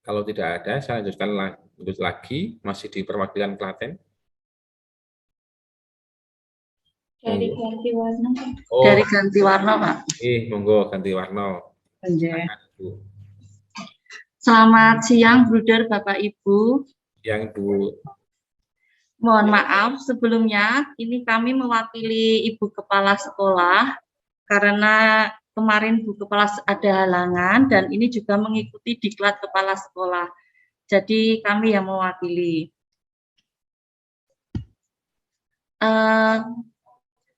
Kalau tidak ada, saya lanjutkan lagi, masih di perwakilan Klaten. Dari ganti warna. Oh, Dari ganti warna, Pak. monggo ganti warna. Selamat siang, Bruder, Bapak, Ibu. Yang Bu. Mohon maaf sebelumnya, ini kami mewakili Ibu Kepala Sekolah karena kemarin Bu Kepala ada halangan dan ini juga mengikuti diklat Kepala Sekolah. Jadi kami yang mewakili.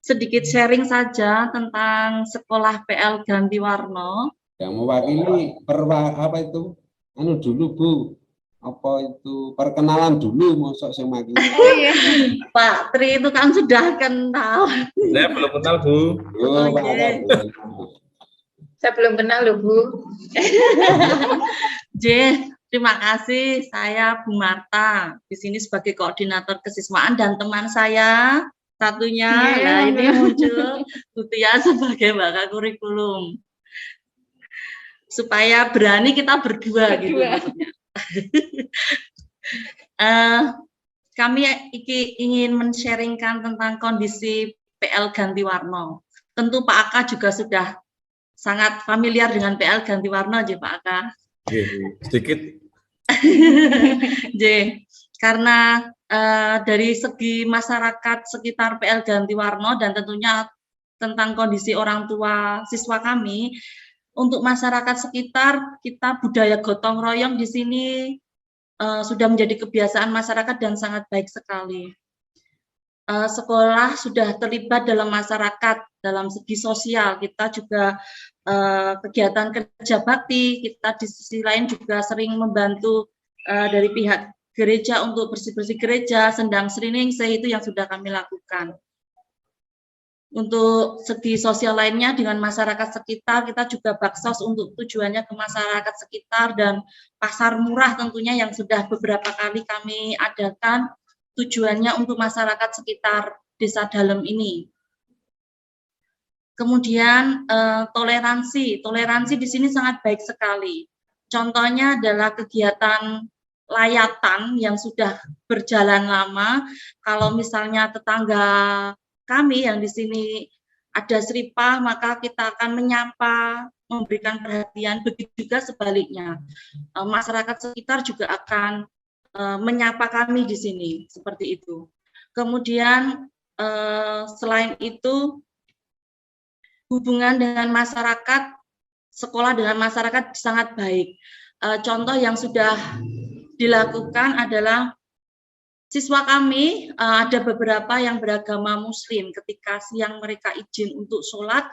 Sedikit sharing saja tentang sekolah PL Ganti Warna. Yang mewakili apa itu? Anu dulu Bu, apa itu perkenalan dulu, mosok sing mewakili. Oh iya. Pak Tri itu kan sudah kenal. Saya belum kenal Bu. Oh, Pak. Saya belum kenal loh Bu. J, terima kasih. Saya Bu Marta di sini sebagai koordinator kesiswaan dan teman saya satunya ini muncul Tutia sebagai bakal kurikulum. Supaya berani kita berdua gitu maksudnya. Kami ingin men-sharingkan tentang kondisi PL Ganti Warna. Tentu Pak Aka juga sudah sangat familiar dengan PL Ganti Warna, Pak Aka. Sedikit. Karena dari segi masyarakat sekitar PL Ganti Warna dan tentunya tentang kondisi orang tua siswa kami, untuk masyarakat sekitar kita budaya gotong royong di sini sudah menjadi kebiasaan masyarakat dan sangat baik sekali. Sekolah sudah terlibat dalam masyarakat dalam segi sosial, kita juga kegiatan kerja bakti, kita di sisi lain juga sering membantu dari pihak gereja untuk bersih-bersih gereja, sendang sriningsih itu yang sudah kami lakukan. Untuk segi sosial lainnya dengan masyarakat sekitar, kita juga baksos untuk tujuannya ke masyarakat sekitar dan pasar murah tentunya yang sudah beberapa kali kami adakan tujuannya untuk masyarakat sekitar desa dalam ini. Kemudian toleransi di sini sangat baik sekali. Contohnya adalah kegiatan layatan yang sudah berjalan lama. Kalau misalnya tetangga kami yang di sini ada seripah, maka kita akan menyapa, memberikan perhatian. Begitu juga sebaliknya, masyarakat sekitar juga akan menyapa kami di sini, seperti itu. Kemudian selain itu, hubungan dengan masyarakat, sekolah dengan masyarakat sangat baik. Contoh yang sudah dilakukan adalah siswa kami ada beberapa yang beragama Muslim. Ketika siang mereka izin untuk sholat,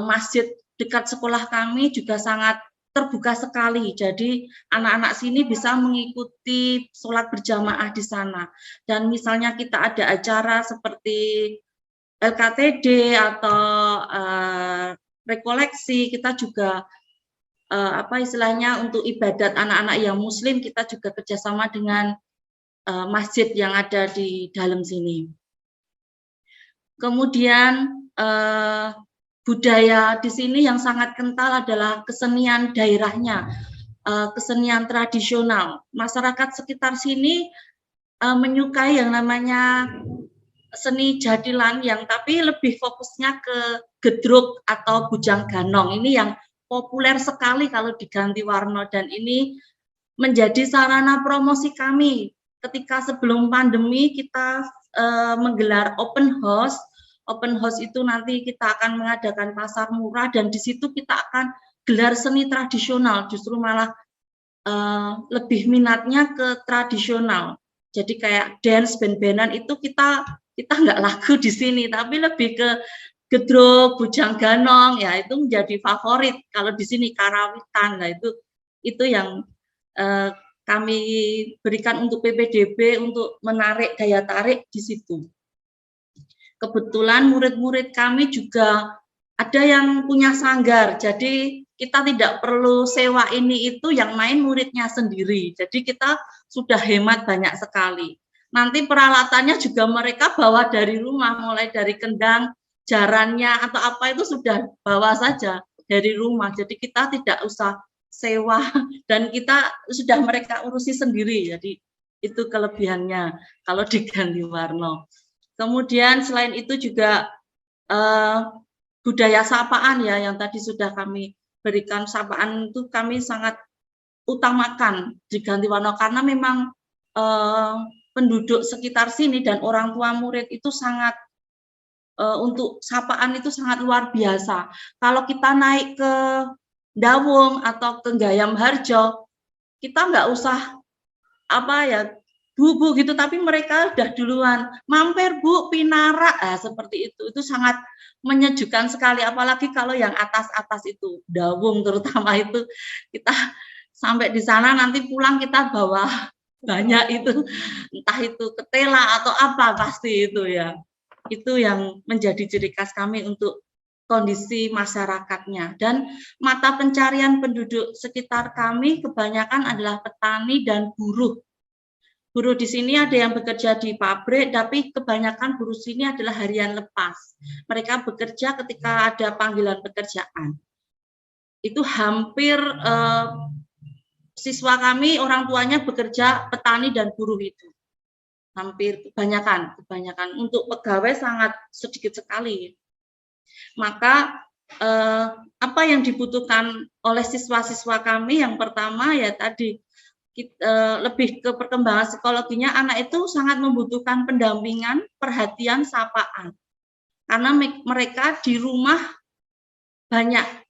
masjid dekat sekolah kami juga sangat terbuka sekali. Jadi anak-anak sini bisa mengikuti sholat berjamaah di sana. Dan misalnya kita ada acara seperti LKTD atau rekoleksi, kita juga apa istilahnya untuk ibadat anak-anak yang Muslim, kita juga kerjasama dengan masjid yang ada di dalam sini. Kemudian budaya di sini yang sangat kental adalah kesenian daerahnya, kesenian tradisional. Masyarakat sekitar sini menyukai yang namanya seni jadilan yang tapi lebih fokusnya ke gedruk atau bujang ganong. Ini yang populer sekali kalau diganti warna dan ini menjadi sarana promosi kami. Ketika sebelum pandemi kita menggelar open house. Open house itu nanti kita akan mengadakan pasar murah dan di situ kita akan gelar seni tradisional. Justru malah lebih minatnya ke tradisional. Jadi kayak dance, band-bandan itu kita nggak laku di sini, tapi lebih ke gedruk, bujang ganong, ya itu menjadi favorit. Kalau di sini karawitan, nah itu yang kami berikan untuk PPDB untuk menarik daya tarik di situ. Kebetulan murid-murid kami juga ada yang punya sanggar, jadi kita tidak perlu sewa ini itu, yang main muridnya sendiri. Jadi kita sudah hemat banyak sekali. Nanti peralatannya juga mereka bawa dari rumah, mulai dari kendang, jarannya atau apa itu sudah bawa saja dari rumah. Jadi kita tidak usah sewa, dan kita sudah mereka urusi sendiri. Jadi itu kelebihannya kalau diganti warna. Kemudian selain itu juga budaya sapaan ya, yang tadi sudah kami berikan. Sapaan itu kami sangat utamakan diganti warna karena memang penduduk sekitar sini dan orang tua murid itu sangat untuk sapaan itu sangat luar biasa. Kalau kita naik ke Dawung atau ke Gayam Harjo, kita nggak usah apa ya bu gitu, tapi mereka udah duluan mampir bu pinara, seperti itu sangat menyejukkan sekali. Apalagi kalau yang atas itu Dawung terutama, itu kita sampai di sana nanti pulang kita bawa banyak itu, entah itu ketela atau apa, pasti itu ya. Itu yang menjadi ciri khas kami untuk kondisi masyarakatnya. Dan mata pencarian penduduk sekitar kami kebanyakan adalah petani dan buruh. Buruh di sini ada yang bekerja di pabrik, tapi kebanyakan buruh sini adalah harian lepas. Mereka bekerja ketika ada panggilan pekerjaan. Itu hampir siswa kami orang tuanya bekerja petani dan buruh itu. Hampir kebanyakan untuk pegawai sangat sedikit sekali. Maka apa yang dibutuhkan oleh siswa-siswa kami, yang pertama ya tadi lebih ke perkembangan psikologinya. Anak itu sangat membutuhkan pendampingan, perhatian, sapaan, karena mereka di rumah banyak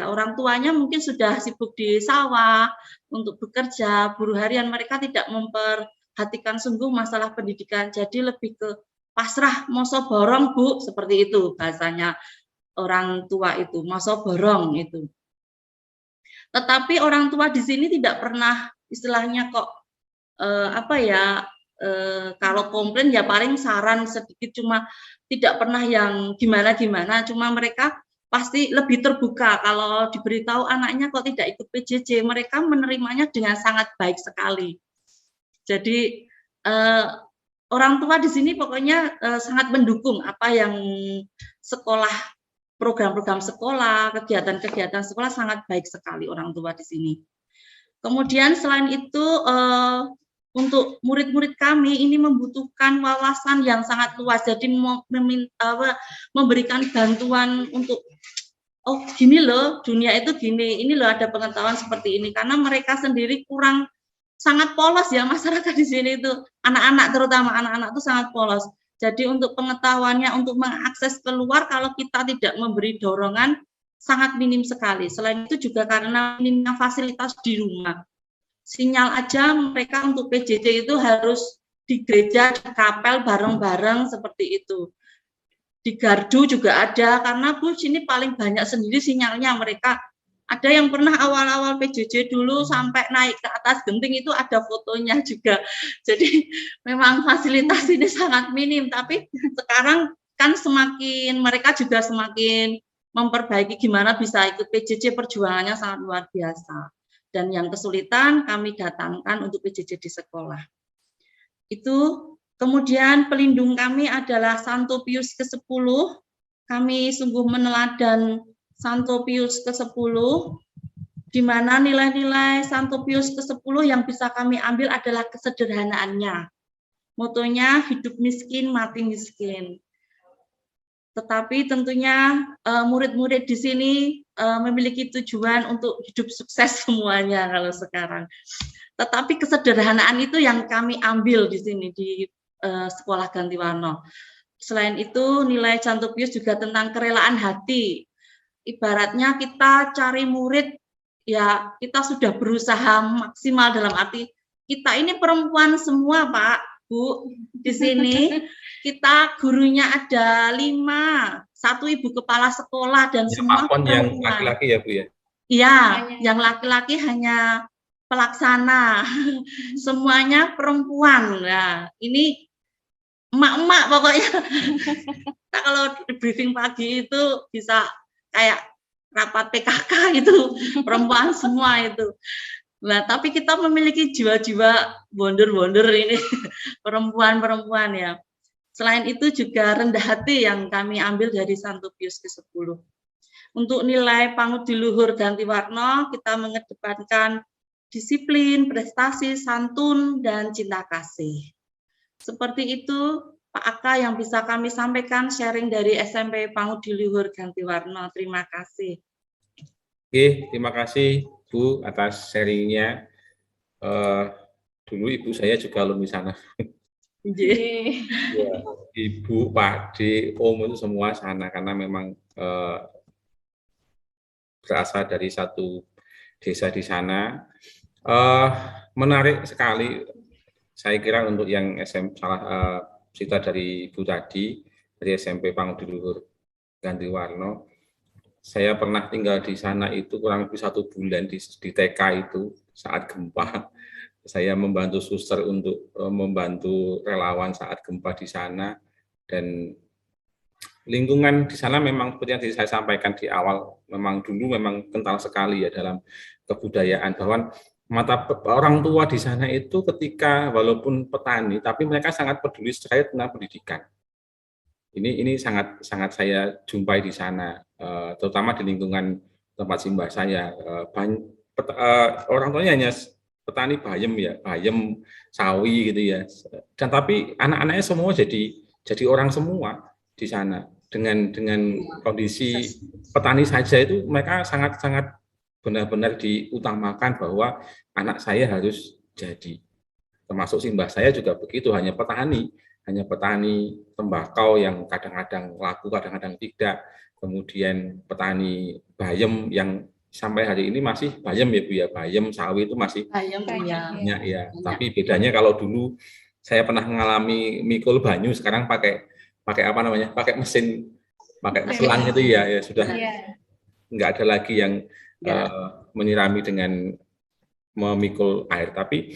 orang tuanya mungkin sudah sibuk di sawah untuk bekerja, buruh harian, mereka tidak memperhatikan sungguh masalah pendidikan. Jadi lebih ke pasrah, moso borong bu, seperti itu bahasanya orang tua itu, moso borong itu. Tetapi orang tua di sini tidak pernah istilahnya kok kalau komplain ya paling saran sedikit, cuma tidak pernah yang gimana-gimana, cuma mereka pasti lebih terbuka. Kalau diberitahu anaknya kok tidak ikut PJJ, mereka menerimanya dengan sangat baik sekali. Jadi orang tua di sini pokoknya sangat mendukung apa yang sekolah, program-program sekolah, kegiatan-kegiatan sekolah, sangat baik sekali orang tua di sini. Kemudian selain itu untuk murid-murid kami ini membutuhkan wawasan yang sangat luas, jadi memberikan bantuan untuk gini loh, dunia itu gini, ini loh ada pengetahuan seperti ini, karena mereka sendiri kurang, sangat polos ya masyarakat di sini itu, anak-anak terutama anak-anak itu sangat polos. Jadi untuk pengetahuannya, untuk mengakses keluar, kalau kita tidak memberi dorongan, sangat minim sekali. Selain itu juga karena minimnya fasilitas di rumah. Sinyal aja mereka untuk PJJ itu harus di gereja, di kapel bareng-bareng seperti itu. Di gardu juga ada, karena Bu sini paling banyak sendiri sinyalnya mereka. Ada yang pernah awal-awal PJJ dulu sampai naik ke atas genting itu ada fotonya juga. Jadi memang fasilitas ini sangat minim, tapi sekarang kan semakin mereka juga semakin memperbaiki gimana bisa ikut PJJ, perjuangannya sangat luar biasa. Dan yang kesulitan kami datangkan untuk PJJ di sekolah. Itu kemudian pelindung kami adalah Santo Pius ke-10. Kami sungguh meneladan Santo Pius ke-10, di mana nilai-nilai Santo Pius ke-10 yang bisa kami ambil adalah kesederhanaannya. Motonya hidup miskin, mati miskin. Tetapi tentunya murid-murid di sini memiliki tujuan untuk hidup sukses semuanya kalau sekarang. Tetapi kesederhanaan itu yang kami ambil di sini di sekolah Gantiwarna. Selain itu nilai Santo Pius juga tentang kerelaan hati. Ibaratnya kita cari murid, ya kita sudah berusaha maksimal, dalam arti kita ini perempuan semua Pak, Bu, di sini kita gurunya ada 5, 1 ibu kepala sekolah dan semua perempuan. Yang laki-laki ya Bu ya? Iya, yang laki-laki hanya pelaksana, semuanya perempuan. Nah, ini emak-emak pokoknya. Nah, kalau briefing pagi itu bisa kayak rapat PKK itu, perempuan semua itu. Nah, tapi kita memiliki jiwa-jiwa wonder-wonder ini, perempuan-perempuan ya. Selain itu juga rendah hati yang kami ambil dari Santo Pius ke-10. Untuk nilai Pangudi Luhur Ganti Warna, kita mengedepankan disiplin, prestasi, santun, dan cinta kasih. Seperti itu, Pak Aka yang bisa kami sampaikan sharing dari SMP Pangudi Luhur Ganti Warna. Terima kasih. Oke, terima kasih Bu atas sharingnya. Dulu ibu saya juga alumni sana. Ya, Ibu, Pak D, Om itu semua sana karena memang berasal dari satu desa di sana. Menarik sekali, saya kira untuk yang cerita dari Ibu tadi dari SMP Pangudi Luhur Ganti Warna. Saya pernah tinggal di sana itu kurang lebih 1 bulan di TK itu saat gempa. Saya membantu suster untuk membantu relawan saat gempa di sana, dan lingkungan di sana memang seperti yang saya sampaikan di awal, memang dulu memang kental sekali ya dalam kebudayaan, bahwa orang tua di sana itu ketika walaupun petani tapi mereka sangat peduli sekali tentang pendidikan. Ini sangat saya jumpai di sana, terutama di lingkungan tempat simbah saya. Orang tuanya hanya petani bayam ya, bayam sawi gitu ya. Dan tapi anak-anaknya semua jadi orang semua di sana. Dengan kondisi petani saja itu mereka sangat benar-benar diutamakan bahwa anak saya harus jadi. Termasuk simbah saya juga begitu, hanya petani tembakau yang kadang-kadang laku, kadang-kadang tidak. Kemudian petani bayam yang sampai hari ini masih bayam ya Bu ya, bayam sawi itu masih banyak ya. Tapi bedanya kalau dulu saya pernah mengalami mikul banyu, sekarang pakai apa namanya? Pakai mesin, pakai selang itu ya sudah nggak ada lagi yang menyirami dengan memikul air. Tapi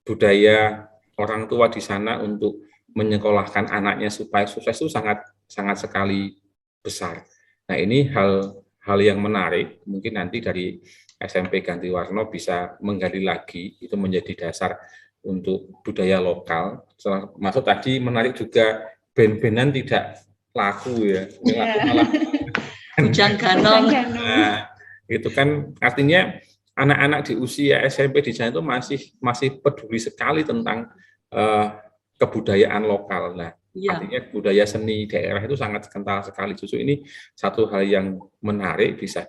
budaya orang tua di sana untuk menyekolahkan anaknya supaya sukses itu sangat sekali besar. Nah, ini hal yang menarik, mungkin nanti dari SMP Ganti Warna bisa menggali lagi, itu menjadi dasar untuk budaya lokal. Masuk tadi menarik juga, band-bandan tidak laku ya, malah hujan ganong. Nah, itu kan artinya anak-anak di usia SMP di sana itu masih peduli sekali tentang kebudayaan lokal. Nah, artinya budaya seni daerah itu sangat kental sekali. Justru ini satu hal yang menarik, bisa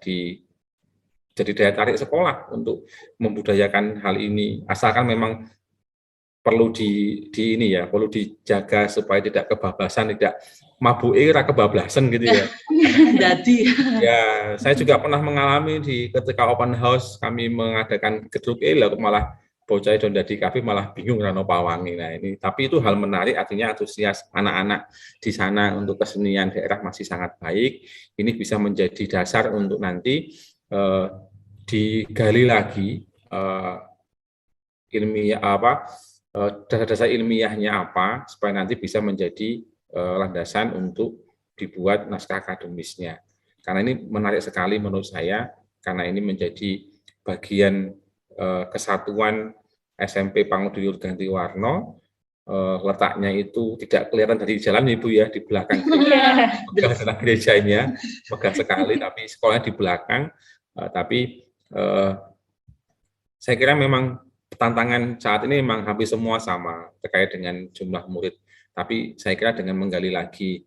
jadi daya tarik sekolah untuk membudayakan hal ini. Asalkan memang perlu perlu dijaga supaya tidak kebablasan, tidak mabuke ra kebablasan gitu ya. Jadi ya, saya juga pernah mengalami ketika open house kami mengadakan gedruk malah bocah don dadi kafe malah bingung rano pawangi. Nah, ini tapi itu hal menarik, artinya antusias anak-anak di sana untuk kesenian daerah masih sangat baik. Ini bisa menjadi dasar untuk nanti digali lagi dasar-dasar ilmiahnya apa, supaya nanti bisa menjadi landasan untuk dibuat naskah akademisnya. Karena ini menarik sekali menurut saya, karena ini menjadi bagian kesatuan SMP Pangudi Luhur Ganti Warna. Letaknya itu tidak kelihatan dari jalan Ibu ya, di belakang gerejanya, megah sekali, tapi sekolahnya di belakang. Tapi saya kira memang tantangan saat ini memang hampir semua sama terkait dengan jumlah murid. Tapi saya kira dengan menggali lagi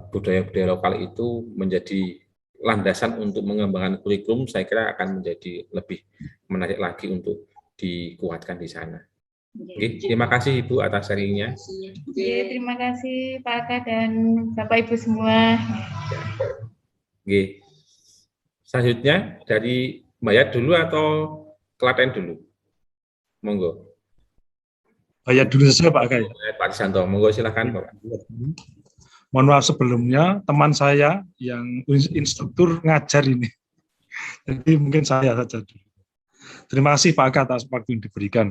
budaya-budaya lokal itu menjadi landasan untuk mengembangkan kurikulum, saya kira akan menjadi lebih menarik lagi untuk dikuatkan di sana. Oke, terima kasih Ibu atas sharingnya. Terima kasih Pak Aka dan Bapak Ibu semua. Oke. Selanjutnya dari Bayat dulu atau Klaten dulu? Monggo. Bayat dulu saja Pak Aka. Pak Santo, monggo silakan Bapak. Mohon maaf sebelumnya, teman saya yang instruktur ngajar ini. Jadi mungkin saya saja dulu. Terima kasih Pak Aka atas waktu yang diberikan.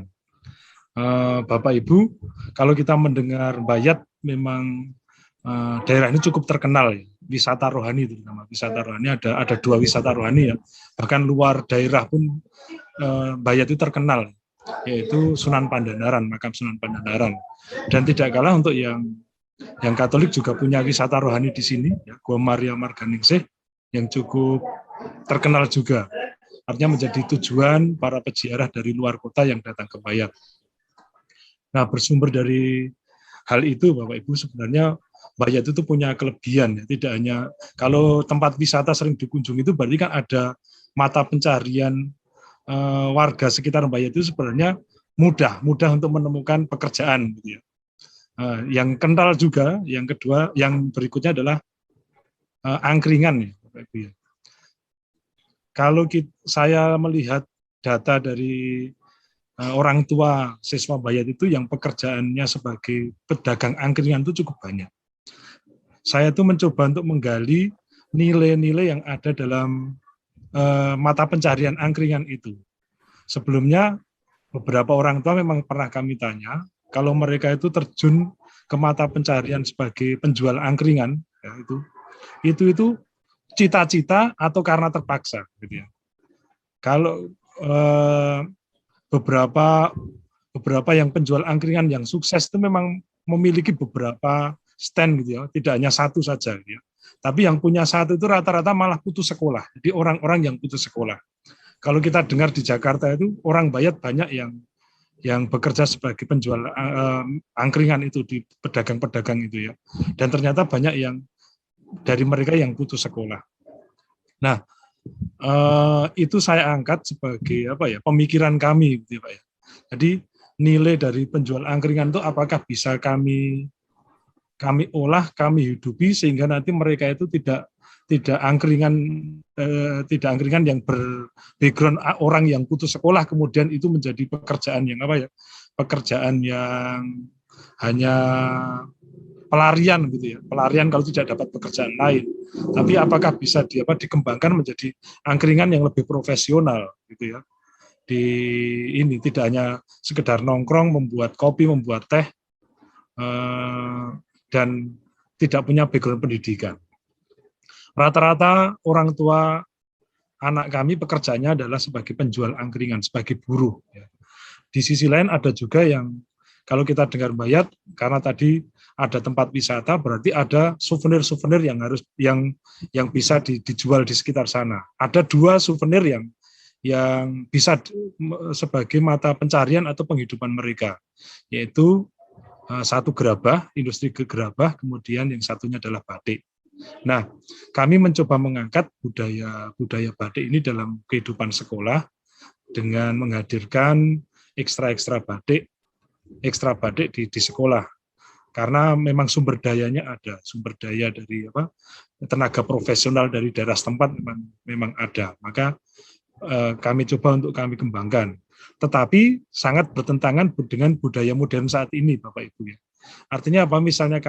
Bapak Ibu, kalau kita mendengar Bayat, memang daerah ini cukup terkenal ya. Wisata rohani terutama. Wisata rohani ada 2 wisata rohani ya. Bahkan luar daerah pun Bayat itu terkenal, yaitu Sunan Pandanaran, makam Sunan Pandanaran. Dan tidak kalah untuk yang Katolik juga punya wisata rohani di sini, ya, Gua Maria Marganingsih, yang cukup terkenal juga. Artinya menjadi tujuan para peziarah dari luar kota yang datang ke Bayat. Nah, bersumber dari hal itu, Bapak Ibu, sebenarnya Bayat itu punya kelebihan. Ya. Tidak hanya, kalau tempat wisata sering dikunjungi itu berarti kan ada mata pencarian warga sekitar Bayat itu sebenarnya mudah untuk menemukan pekerjaan. Gitu ya. Yang kental juga, yang kedua, yang berikutnya adalah angkringan. Ya, Bapak Ibu, ya. Kalau saya melihat data dari orang tua siswa Bayat itu yang pekerjaannya sebagai pedagang angkringan itu cukup banyak. Saya tuh mencoba untuk menggali nilai-nilai yang ada dalam mata pencarian angkringan itu. Sebelumnya beberapa orang tua memang pernah kami tanya kalau mereka itu terjun ke mata pencarian sebagai penjual angkringan, ya, itu cita-cita atau karena terpaksa, gitu ya. Kalau beberapa yang penjual angkringan yang sukses itu memang memiliki beberapa stand, gitu ya, tidak hanya satu saja, gitu ya. Tapi yang punya satu itu rata-rata malah putus sekolah. Jadi orang-orang yang putus sekolah. Kalau kita dengar di Jakarta itu orang Bayat banyak yang bekerja sebagai penjual angkringan itu di pedagang-pedagang itu ya. Dan ternyata banyak yang dari mereka yang putus sekolah. Nah, itu saya angkat sebagai pemikiran kami, gitu ya, Pak ya. Jadi nilai dari penjual angkringan itu apakah bisa kami olah, kami hidupi sehingga nanti mereka itu tidak angkringan yang berbackground orang yang putus sekolah kemudian itu menjadi pekerjaan yang pekerjaan yang hanya pelarian, gitu ya, pelarian kalau tidak dapat pekerjaan lain. Tapi apakah bisa dikembangkan menjadi angkringan yang lebih profesional, gitu ya. Ini tidak hanya sekedar nongkrong, membuat kopi, membuat teh, dan tidak punya background pendidikan. Rata-rata orang tua anak kami pekerjaannya adalah sebagai penjual angkringan, sebagai buruh. Ya. Di sisi lain ada juga yang kalau kita dengar Bayat, karena tadi ada tempat wisata, berarti ada souvenir-souvenir yang bisa dijual di sekitar sana. Ada 2 souvenir yang bisa sebagai mata pencarian atau penghidupan mereka, yaitu satu gerabah, industri gerabah, kemudian yang satunya adalah batik. Nah, kami mencoba mengangkat budaya batik ini dalam kehidupan sekolah dengan menghadirkan ekstra batik di sekolah. Karena memang sumber dayanya ada, sumber daya dari tenaga profesional dari daerah setempat memang ada. Maka kami coba untuk kami kembangkan. Tetapi sangat bertentangan dengan budaya modern saat ini, Bapak Ibu. Artinya apa? Misalnya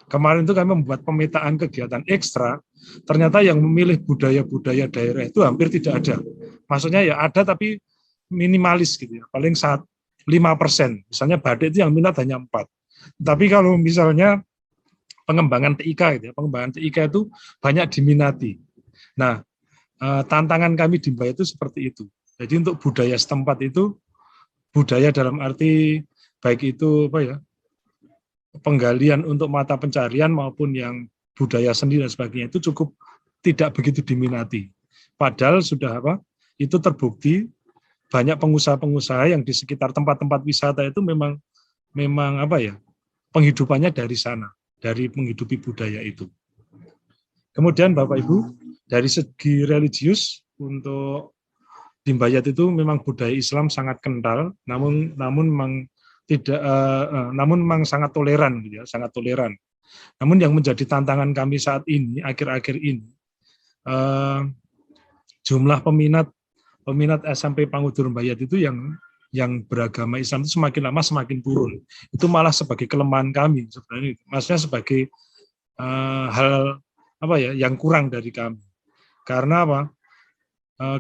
kemarin itu kami membuat pemetaan kegiatan ekstra, ternyata yang memilih budaya-budaya daerah itu hampir tidak ada. Maksudnya ya ada tapi minimalis, gitu ya. Paling 5%. Misalnya batik itu yang minat hanya 4. Tapi kalau misalnya pengembangan TIK, gitu ya, pengembangan TIK itu banyak diminati. Nah, tantangan kami di Bayat itu seperti itu. Jadi untuk budaya setempat itu, budaya dalam arti baik itu penggalian untuk mata pencarian maupun yang budaya seni dan sebagainya itu cukup tidak begitu diminati. Padahal sudah itu terbukti banyak pengusaha-pengusaha yang di sekitar tempat-tempat wisata itu memang penghidupannya dari sana, dari menghidupi budaya itu. Kemudian Bapak Ibu, dari segi religius untuk di Bayat itu memang budaya Islam sangat kental, namun memang sangat toleran, gitu ya, sangat toleran. Namun yang menjadi tantangan kami saat ini, akhir-akhir ini, jumlah peminat SMP Pangudur Bayat itu yang beragama Islam itu semakin lama semakin turun. Itu malah sebagai kelemahan kami sebenarnya. Maksudnya sebagai hal yang kurang dari kami. Karena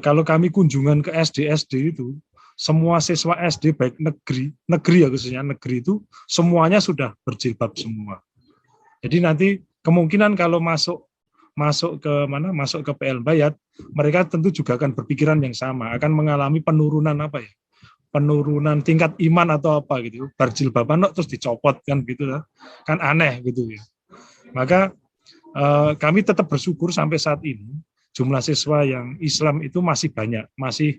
kalau kami kunjungan ke SD itu, semua siswa SD baik negeri ya khususnya negeri itu semuanya sudah berjilbab semua. Jadi nanti kemungkinan kalau masuk ke PL Bayat, mereka tentu juga akan berpikiran yang sama, akan mengalami penurunan penurunan tingkat iman atau apa gitu. Berjilbaban terus dicopot kan gitu lah. Kan aneh gitu ya. Maka kami tetap bersyukur sampai saat ini jumlah siswa yang Islam itu masih banyak, masih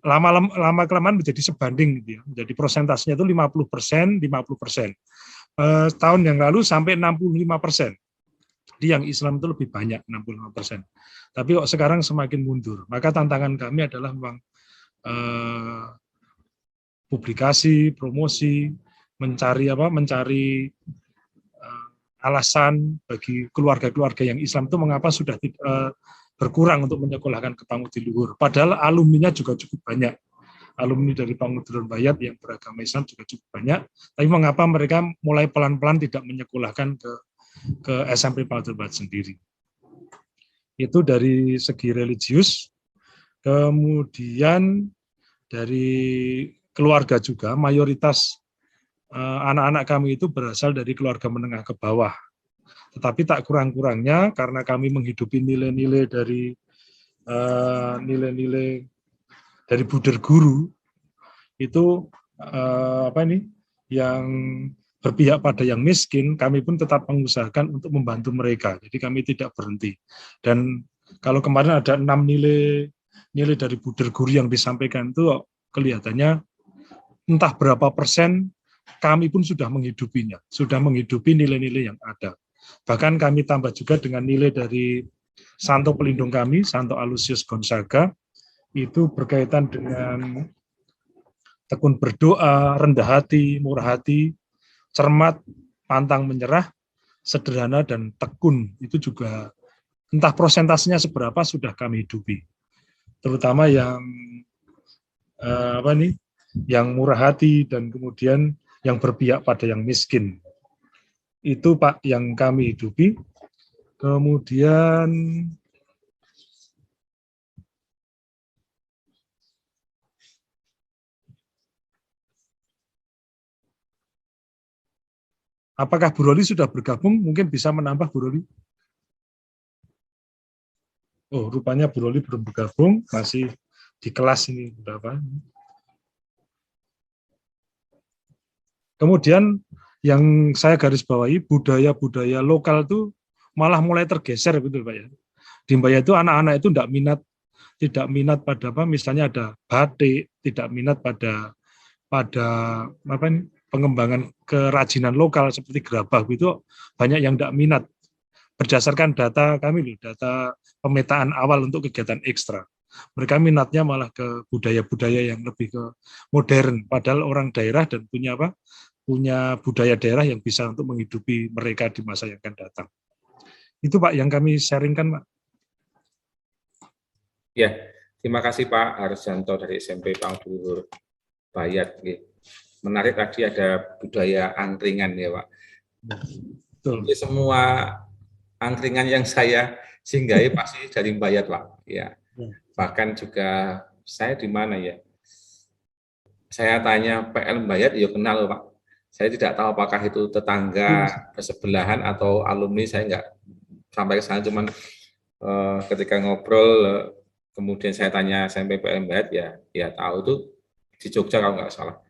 lama kelamaan menjadi sebanding gitu ya. Jadi persentasenya itu 50%, 50%. Tahun yang lalu sampai 65%. Jadi yang Islam itu lebih banyak, 65%. Tapi kok sekarang semakin mundur. Maka tantangan kami adalah memang publikasi, promosi, mencari alasan bagi keluarga-keluarga yang Islam itu mengapa sudah berkurang untuk menyekolahkan ke Pangudi-Luhur. Padahal alumninya juga cukup banyak. Alumni dari Pangudi-Luhur Bayat yang beragama Islam juga cukup banyak. Tapi mengapa mereka mulai pelan-pelan tidak menyekolahkan ke SMP Pangudi-Luhur Bayat sendiri. Itu dari segi religius. Kemudian dari keluarga juga, mayoritas anak-anak kami itu berasal dari keluarga menengah ke bawah. Tetapi tak kurang-kurangnya karena kami menghidupi nilai-nilai dari buder guru itu yang berpihak pada yang miskin, kami pun tetap mengusahakan untuk membantu mereka. Jadi kami tidak berhenti. Dan kalau kemarin ada 6 nilai dari buder guru yang disampaikan itu kelihatannya entah berapa persen kami pun sudah menghidupinya, sudah menghidupi nilai-nilai yang ada. Bahkan kami tambah juga dengan nilai dari Santo pelindung kami, Santo Aloysius Gonzaga, itu berkaitan dengan tekun berdoa, rendah hati, murah hati, cermat, pantang menyerah, sederhana, dan tekun. Itu juga entah prosentasenya seberapa sudah kami hidupi. Terutama yang yang murah hati dan kemudian yang berpihak pada yang miskin. Itu Pak yang kami hidupi. Kemudian apakah Bu Roli sudah bergabung? Mungkin bisa menambah Bu Roli. Oh, rupanya Bu Roli belum bergabung, masih di kelas ini berapa? Kemudian yang saya garis bawahi, budaya-budaya lokal itu malah mulai tergeser, betul Pak ya. Di Mbaya itu anak-anak itu tidak minat pada misalnya ada batik, tidak minat pada pengembangan kerajinan lokal seperti gerabah itu banyak yang tidak minat. Berdasarkan data kami, data pemetaan awal untuk kegiatan ekstra. Mereka minatnya malah ke budaya-budaya yang lebih ke modern, padahal orang daerah dan punya budaya daerah yang bisa untuk menghidupi mereka di masa yang akan datang. Itu Pak yang kami sharingkan, Pak. Ya, terima kasih Pak Harjanto dari SMP Pangudi-Luhur Bayat. Menarik tadi ada budaya angkringan ya Pak. Betul. Jadi semua angkringan yang saya singgahi pasti dari Bayat Pak. Ya. Bahkan juga saya di mana ya? Saya tanya PL Bayat, ya kenal Pak. Saya tidak tahu apakah itu tetangga bersebelahan atau alumni, saya nggak sampai ke sana, cuman ketika ngobrol, kemudian saya tanya SMP PL Bayat, ya tahu itu di Jogja kalau nggak salah.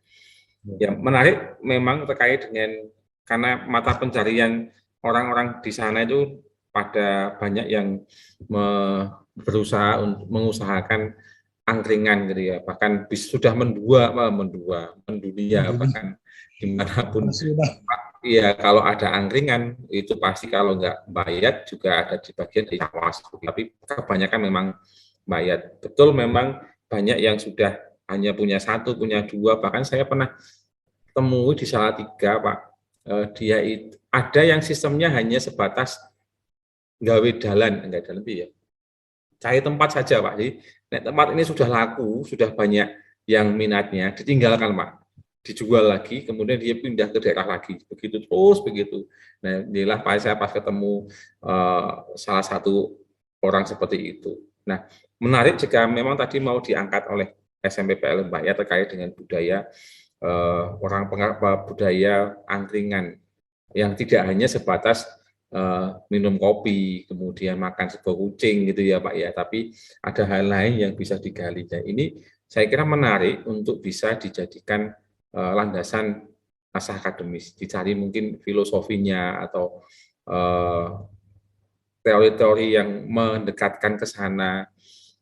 Ya menarik memang terkait dengan, karena mata pencarian orang-orang di sana itu pada banyak yang berusaha untuk mengusahakan angkringan gitu ya, bahkan sudah mendunia bahkan dimanapun. Iya, kalau ada angkringan itu pasti kalau nggak Bayat juga ada di bagian di Cawas, tapi kebanyakan memang Bayat. Betul, memang banyak yang sudah hanya punya 1, punya 2, bahkan saya pernah temui di Salatiga Pak, dia itu ada yang sistemnya hanya sebatas gawe dalan, enggak dalan ya, cari tempat saja Pak. Jadi tempat ini sudah laku, sudah banyak yang minatnya, ditinggalkan Pak, dijual lagi, kemudian dia pindah ke daerah lagi, begitu terus begitu. Nah, inilah Pak, saya pas ketemu salah satu orang seperti itu. Nah, menarik jika memang tadi mau diangkat oleh SMP PL Bayat terkait dengan budaya budaya angkringan yang tidak hanya sebatas minum kopi, kemudian makan sego kucing gitu ya Pak ya, tapi ada hal lain yang bisa digali. Dan ini saya kira menarik untuk bisa dijadikan landasan naskah akademis, dicari mungkin filosofinya atau teori-teori yang mendekatkan ke sana.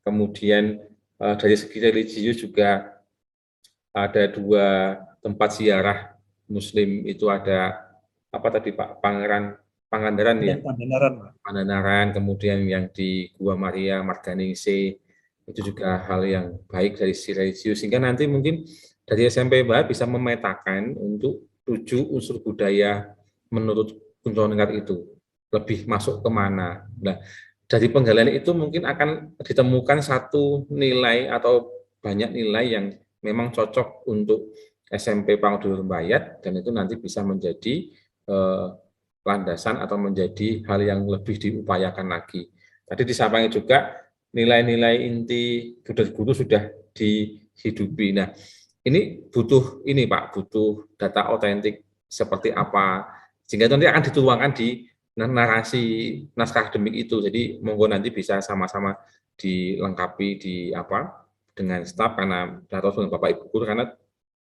Kemudian dari segi religius juga ada 2 tempat ziarah Muslim, itu ada apa tadi Pak, Pangandaran ya, Pangandaran, kemudian yang di Gua Maria Marganingse, itu juga hal yang baik dari sisi religius, sehingga nanti mungkin dari SMP Bahat bisa memetakan untuk 7 unsur budaya menurut Kunto Ningrat itu lebih masuk kemana. Nah, dari penggalian itu mungkin akan ditemukan satu nilai atau banyak nilai yang memang cocok untuk SMP Pangudul Rembayat, dan itu nanti bisa menjadi landasan atau menjadi hal yang lebih diupayakan lagi. Tadi disampaikan juga nilai-nilai inti Buddha Guru sudah dihidupi. Nah, ini butuh ini Pak, butuh data otentik seperti apa, sehingga nanti akan dituangkan di narasi naskah akademik itu. Jadi monggo nanti bisa sama-sama dilengkapi di apa dengan staf, karena atau dengan Bapak Ibu guru, karena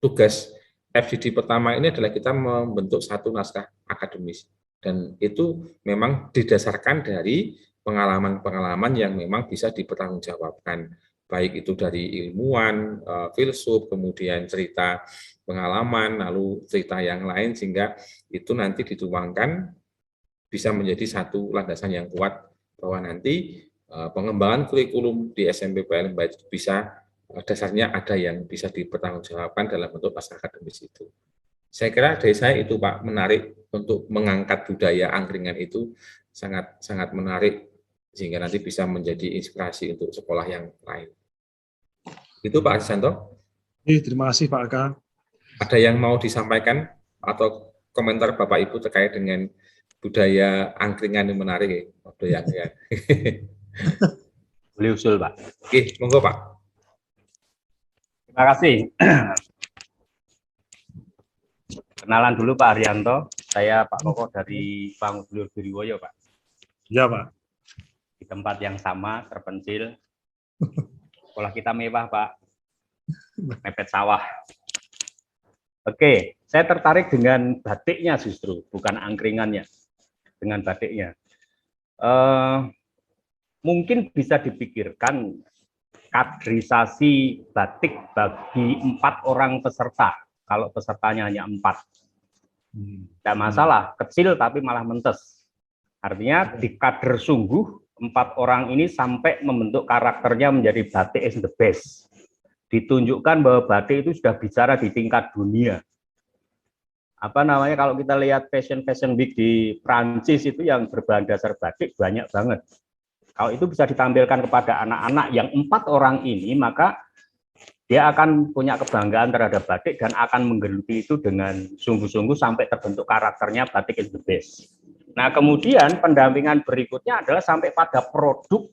tugas FGD pertama ini adalah kita membentuk satu naskah akademis, dan itu memang didasarkan dari pengalaman-pengalaman yang memang bisa dipertanggungjawabkan, baik itu dari ilmuwan, filsuf, kemudian cerita pengalaman, lalu cerita yang lain, sehingga itu nanti dituangkan bisa menjadi satu landasan yang kuat bahwa nanti pengembangan kurikulum di SMP PLN Rembayat bisa dasarnya ada yang bisa dipertanggungjawabkan dalam bentuk naskah akademis itu. Saya kira dari saya itu Pak, menarik untuk mengangkat budaya angkringan itu sangat menarik, sehingga nanti bisa menjadi inspirasi untuk sekolah yang lain. Itu Pak Asisanto. Terima kasih Pak Aka. Ada yang mau disampaikan atau komentar Bapak Ibu terkait dengan budaya angkringan yang menarik ya? Budaya angkringan. Boleh usul Pak. Oke, monggo Pak. Terima kasih. Kenalan dulu Pak Haryanto, saya Pak Koko dari Pangudul Duriwoyo Pak. Iya Pak. Di tempat yang sama, terpencil. Sekolah kita mewah Pak, mepet sawah. Oke, saya tertarik dengan batiknya justru, bukan angkringannya, dengan batiknya. Mungkin bisa dipikirkan kaderisasi batik bagi 4 orang peserta. Kalau pesertanya hanya 4, tidak masalah, kecil tapi malah mentes. Artinya di kader sungguh 4 orang ini sampai membentuk karakternya menjadi batik is the best. Ditunjukkan bahwa batik itu sudah bicara di tingkat dunia. Apa namanya, kalau kita lihat fashion week di Prancis itu yang berbahan dasar batik banyak banget. Kalau itu bisa ditampilkan kepada anak-anak yang 4 orang ini, maka dia akan punya kebanggaan terhadap batik dan akan menggeluti itu dengan sungguh-sungguh sampai terbentuk karakternya batik is the best. Nah, kemudian pendampingan berikutnya adalah sampai pada produk,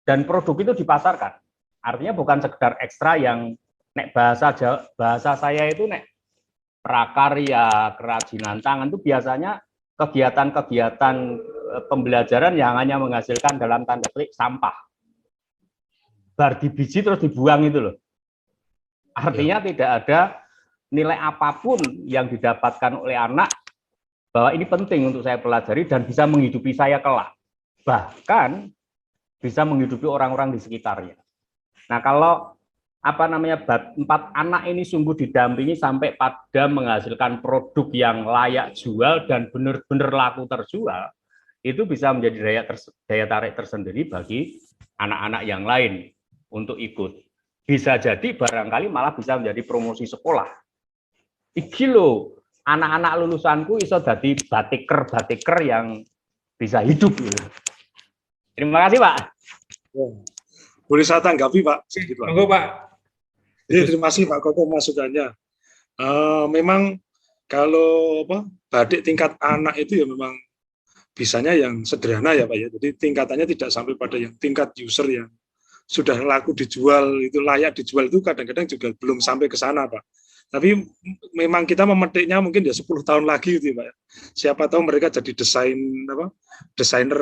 dan produk itu dipasarkan. Artinya bukan sekedar ekstra yang nek bahasa saya itu nek prakarya, kerajinan tangan itu biasanya kegiatan-kegiatan pembelajaran yang hanya menghasilkan dalam tanda klik sampah. Bar di biji terus dibuang itu loh. Artinya tidak ada nilai apapun yang didapatkan oleh anak bahwa ini penting untuk saya pelajari dan bisa menghidupi saya kelak. Bahkan bisa menghidupi orang-orang di sekitarnya. Nah, kalau 4 anak ini sungguh didampingi sampai pada menghasilkan produk yang layak jual dan benar-benar laku terjual, itu bisa menjadi daya tarik tersendiri bagi anak-anak yang lain untuk ikut. Bisa jadi barangkali malah bisa menjadi promosi sekolah. Iki lho, anak-anak lulusanku iso dadi batiker yang bisa hidup. Terima kasih Pak. Boleh saya tanggapi Pak? Monggo Pak. Terima kasih Pak Koko masukannya. Memang kalau batik tingkat anak itu ya memang bisanya yang sederhana ya Pak ya. Jadi tingkatannya tidak sampai pada yang tingkat user yang sudah laku dijual, itu layak dijual, itu kadang-kadang juga belum sampai ke sana Pak. Tapi memang kita memetiknya mungkin ya 10 tahun lagi gitu Pak. Siapa tahu mereka jadi desainer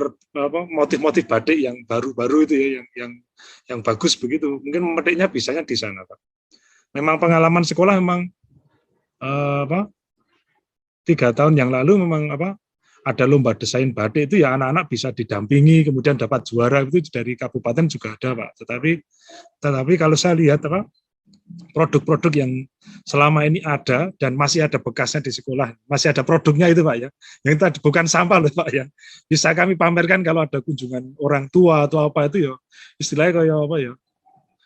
motif-motif batik yang baru-baru itu ya, yang bagus begitu. Mungkin memetiknya bisanya di sana Pak. Memang pengalaman sekolah memang 3 tahun yang lalu memang ada lomba desain batik itu ya anak-anak bisa didampingi kemudian dapat juara itu dari kabupaten juga ada Pak. Tetapi kalau saya lihat apa produk-produk yang selama ini ada dan masih ada bekasnya di sekolah, masih ada produknya itu Pak ya. Yang tadi bukan sampah loh Pak ya. Bisa kami pamerkan kalau ada kunjungan orang tua atau apa itu ya. Istilahnya kayak apa ya?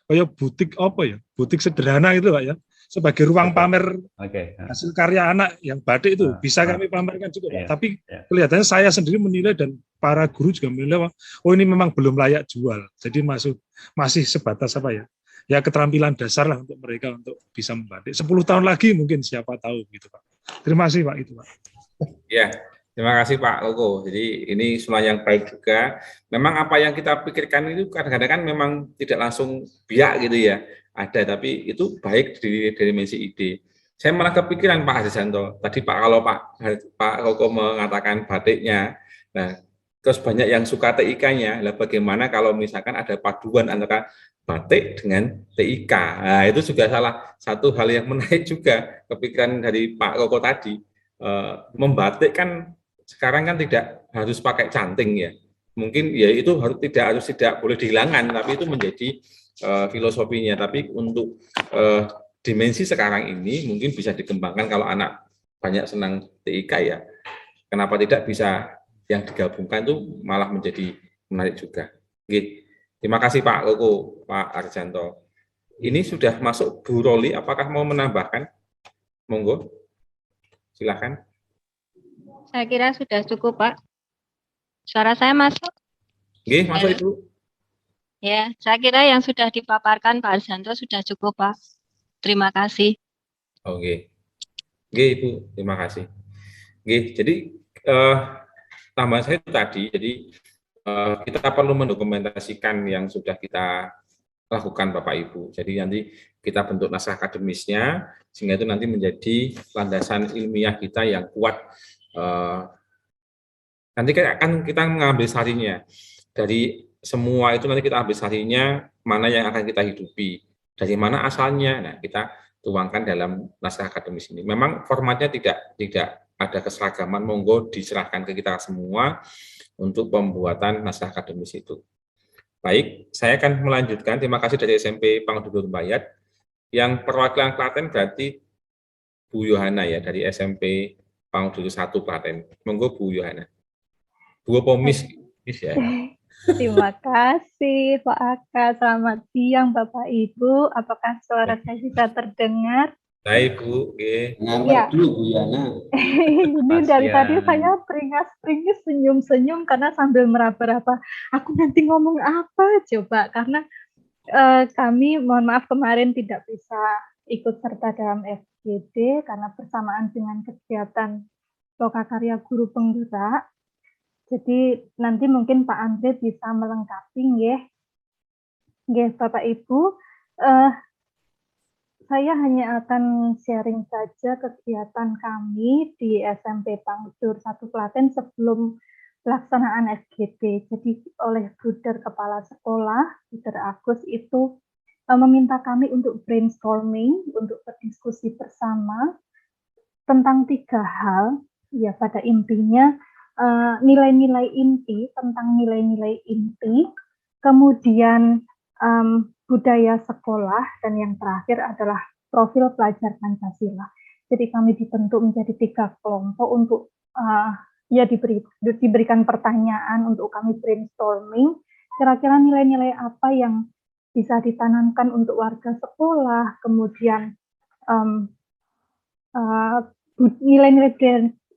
Kayak butik apa ya? Butik sederhana itu Pak ya. Sebagai ruang pamer hasil karya anak yang batik itu bisa kami pamerkan juga Pak. Tapi kelihatannya saya sendiri menilai dan para guru juga menilai oh ini memang belum layak jual. Jadi masih sebatas apa ya? Ya keterampilan dasar lah untuk mereka untuk bisa membatik. 10 tahun lagi mungkin siapa tahu gitu Pak. Terima kasih Pak itu Pak. Ya, terima kasih Pak Koko. Jadi ini semua yang baik juga. Memang apa yang kita pikirkan itu kadang-kadang kan memang tidak langsung biak gitu ya. Ada, tapi itu baik dari dimensi ide. Saya malah kepikiran Pak Hardisanto. Tadi kalau Pak Koko mengatakan batiknya, nah terus banyak yang suka TIK-nya. Lah bagaimana kalau misalkan ada paduan antara batik dengan TIK? Nah, itu juga salah satu hal yang menarik juga kepikiran dari Pak Koko tadi. Membatik kan sekarang kan tidak harus pakai canting ya. Mungkin ya itu tidak boleh dihilangkan, tapi itu menjadi filosofinya. Tapi untuk dimensi sekarang ini mungkin bisa dikembangkan kalau anak banyak senang TIK ya. Kenapa tidak bisa yang digabungkan itu malah menjadi menarik juga. Oke. Terima kasih Pak Koko, Pak Arjanto. Ini sudah masuk Bu Roli, apakah mau menambahkan? Monggo. Silakan. Saya kira sudah cukup Pak. Suara saya masuk? Oke, masuk Ibu. Ya, saya kira yang sudah dipaparkan Pak Arjanto sudah cukup Pak. Terima kasih. Oke. Oke Ibu, terima kasih. Oke, jadi tambahan saya tadi, jadi kita perlu mendokumentasikan yang sudah kita lakukan Bapak Ibu. Jadi nanti kita bentuk naskah akademisnya, sehingga itu nanti menjadi landasan ilmiah kita yang kuat. Nanti akan kita mengambil sarinya. Dari semua itu nanti kita ambil sarinya, mana yang akan kita hidupi. Dari mana asalnya, nah kita tuangkan dalam naskah akademis ini. Memang formatnya tidak ada keseragaman, monggo diserahkan ke kita semua untuk pembuatan naskah akademis itu. Baik, saya akan melanjutkan. Terima kasih dari SMP Pangdudul Bayat. Yang perwakilan Klaten berarti Bu Yohana ya, dari SMP Pangdudul 1 Klaten. Monggo Bu Yohana. Bu Pomis ya. Terima kasih Pak Aka. Selamat siang Bapak Ibu. Apakah suara saya bisa terdengar? Baik Bu. Dengar dulu Bu Yana. Ini dari tadi saya peringas senyum-senyum karena sambil meraba-raba. Aku nanti ngomong apa coba? Karena kami mohon maaf kemarin tidak bisa ikut serta dalam FGD karena bersamaan dengan kegiatan Lokakarya Guru Penggerak. Jadi nanti mungkin Pak Andre bisa melengkapi nggih. Nggih Bapak Ibu, saya hanya akan sharing saja kegiatan kami di SMP Pangdur 1 Klaten sebelum pelaksanaan FGD. Jadi oleh Bruder Kepala Sekolah, Bruder Agus itu meminta kami untuk brainstorming, untuk berdiskusi bersama tentang 3 hal. Ya pada intinya nilai-nilai inti, tentang nilai-nilai inti, kemudian budaya sekolah, dan yang terakhir adalah profil pelajar Pancasila. Jadi kami dibentuk menjadi 3 kelompok untuk diberikan pertanyaan untuk kami brainstorming, kira-kira nilai-nilai apa yang bisa ditanamkan untuk warga sekolah, kemudian nilai-nilai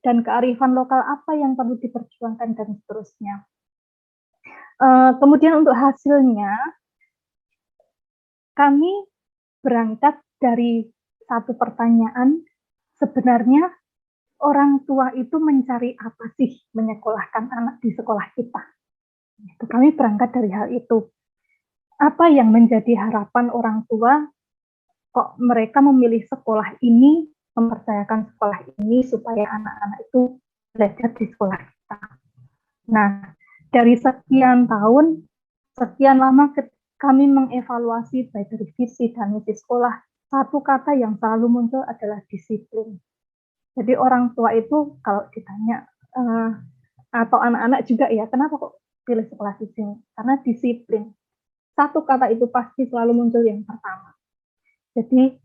dan kearifan lokal apa yang perlu diperjuangkan dan seterusnya. Kemudian untuk hasilnya, kami berangkat dari satu pertanyaan, sebenarnya orang tua itu mencari apa sih menyekolahkan anak di sekolah kita? Kami berangkat dari hal itu. Apa yang menjadi harapan orang tua, kok mereka memilih sekolah ini, mempercayakan sekolah ini supaya anak-anak itu belajar di sekolah kita. Nah, dari sekian tahun, sekian lama kami mengevaluasi baik dari visi dan misi sekolah, satu kata yang selalu muncul adalah disiplin. Jadi orang tua itu kalau ditanya atau anak-anak juga ya, kenapa kok pilih sekolah di sini? Karena disiplin. Satu kata itu pasti selalu muncul yang pertama. Jadi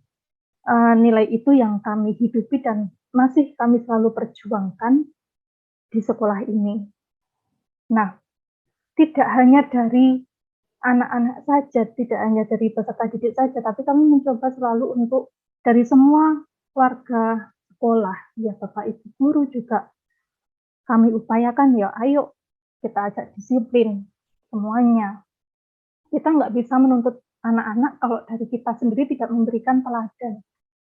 nilai itu yang kami hidupi dan masih kami selalu perjuangkan di sekolah ini. Nah, tidak hanya dari anak-anak saja, tidak hanya dari peserta didik saja, tapi kami mencoba selalu untuk dari semua warga sekolah, ya Bapak Ibu guru juga kami upayakan, ya ayo kita ajak disiplin semuanya. Kita nggak bisa menuntut anak-anak kalau dari kita sendiri tidak memberikan teladan.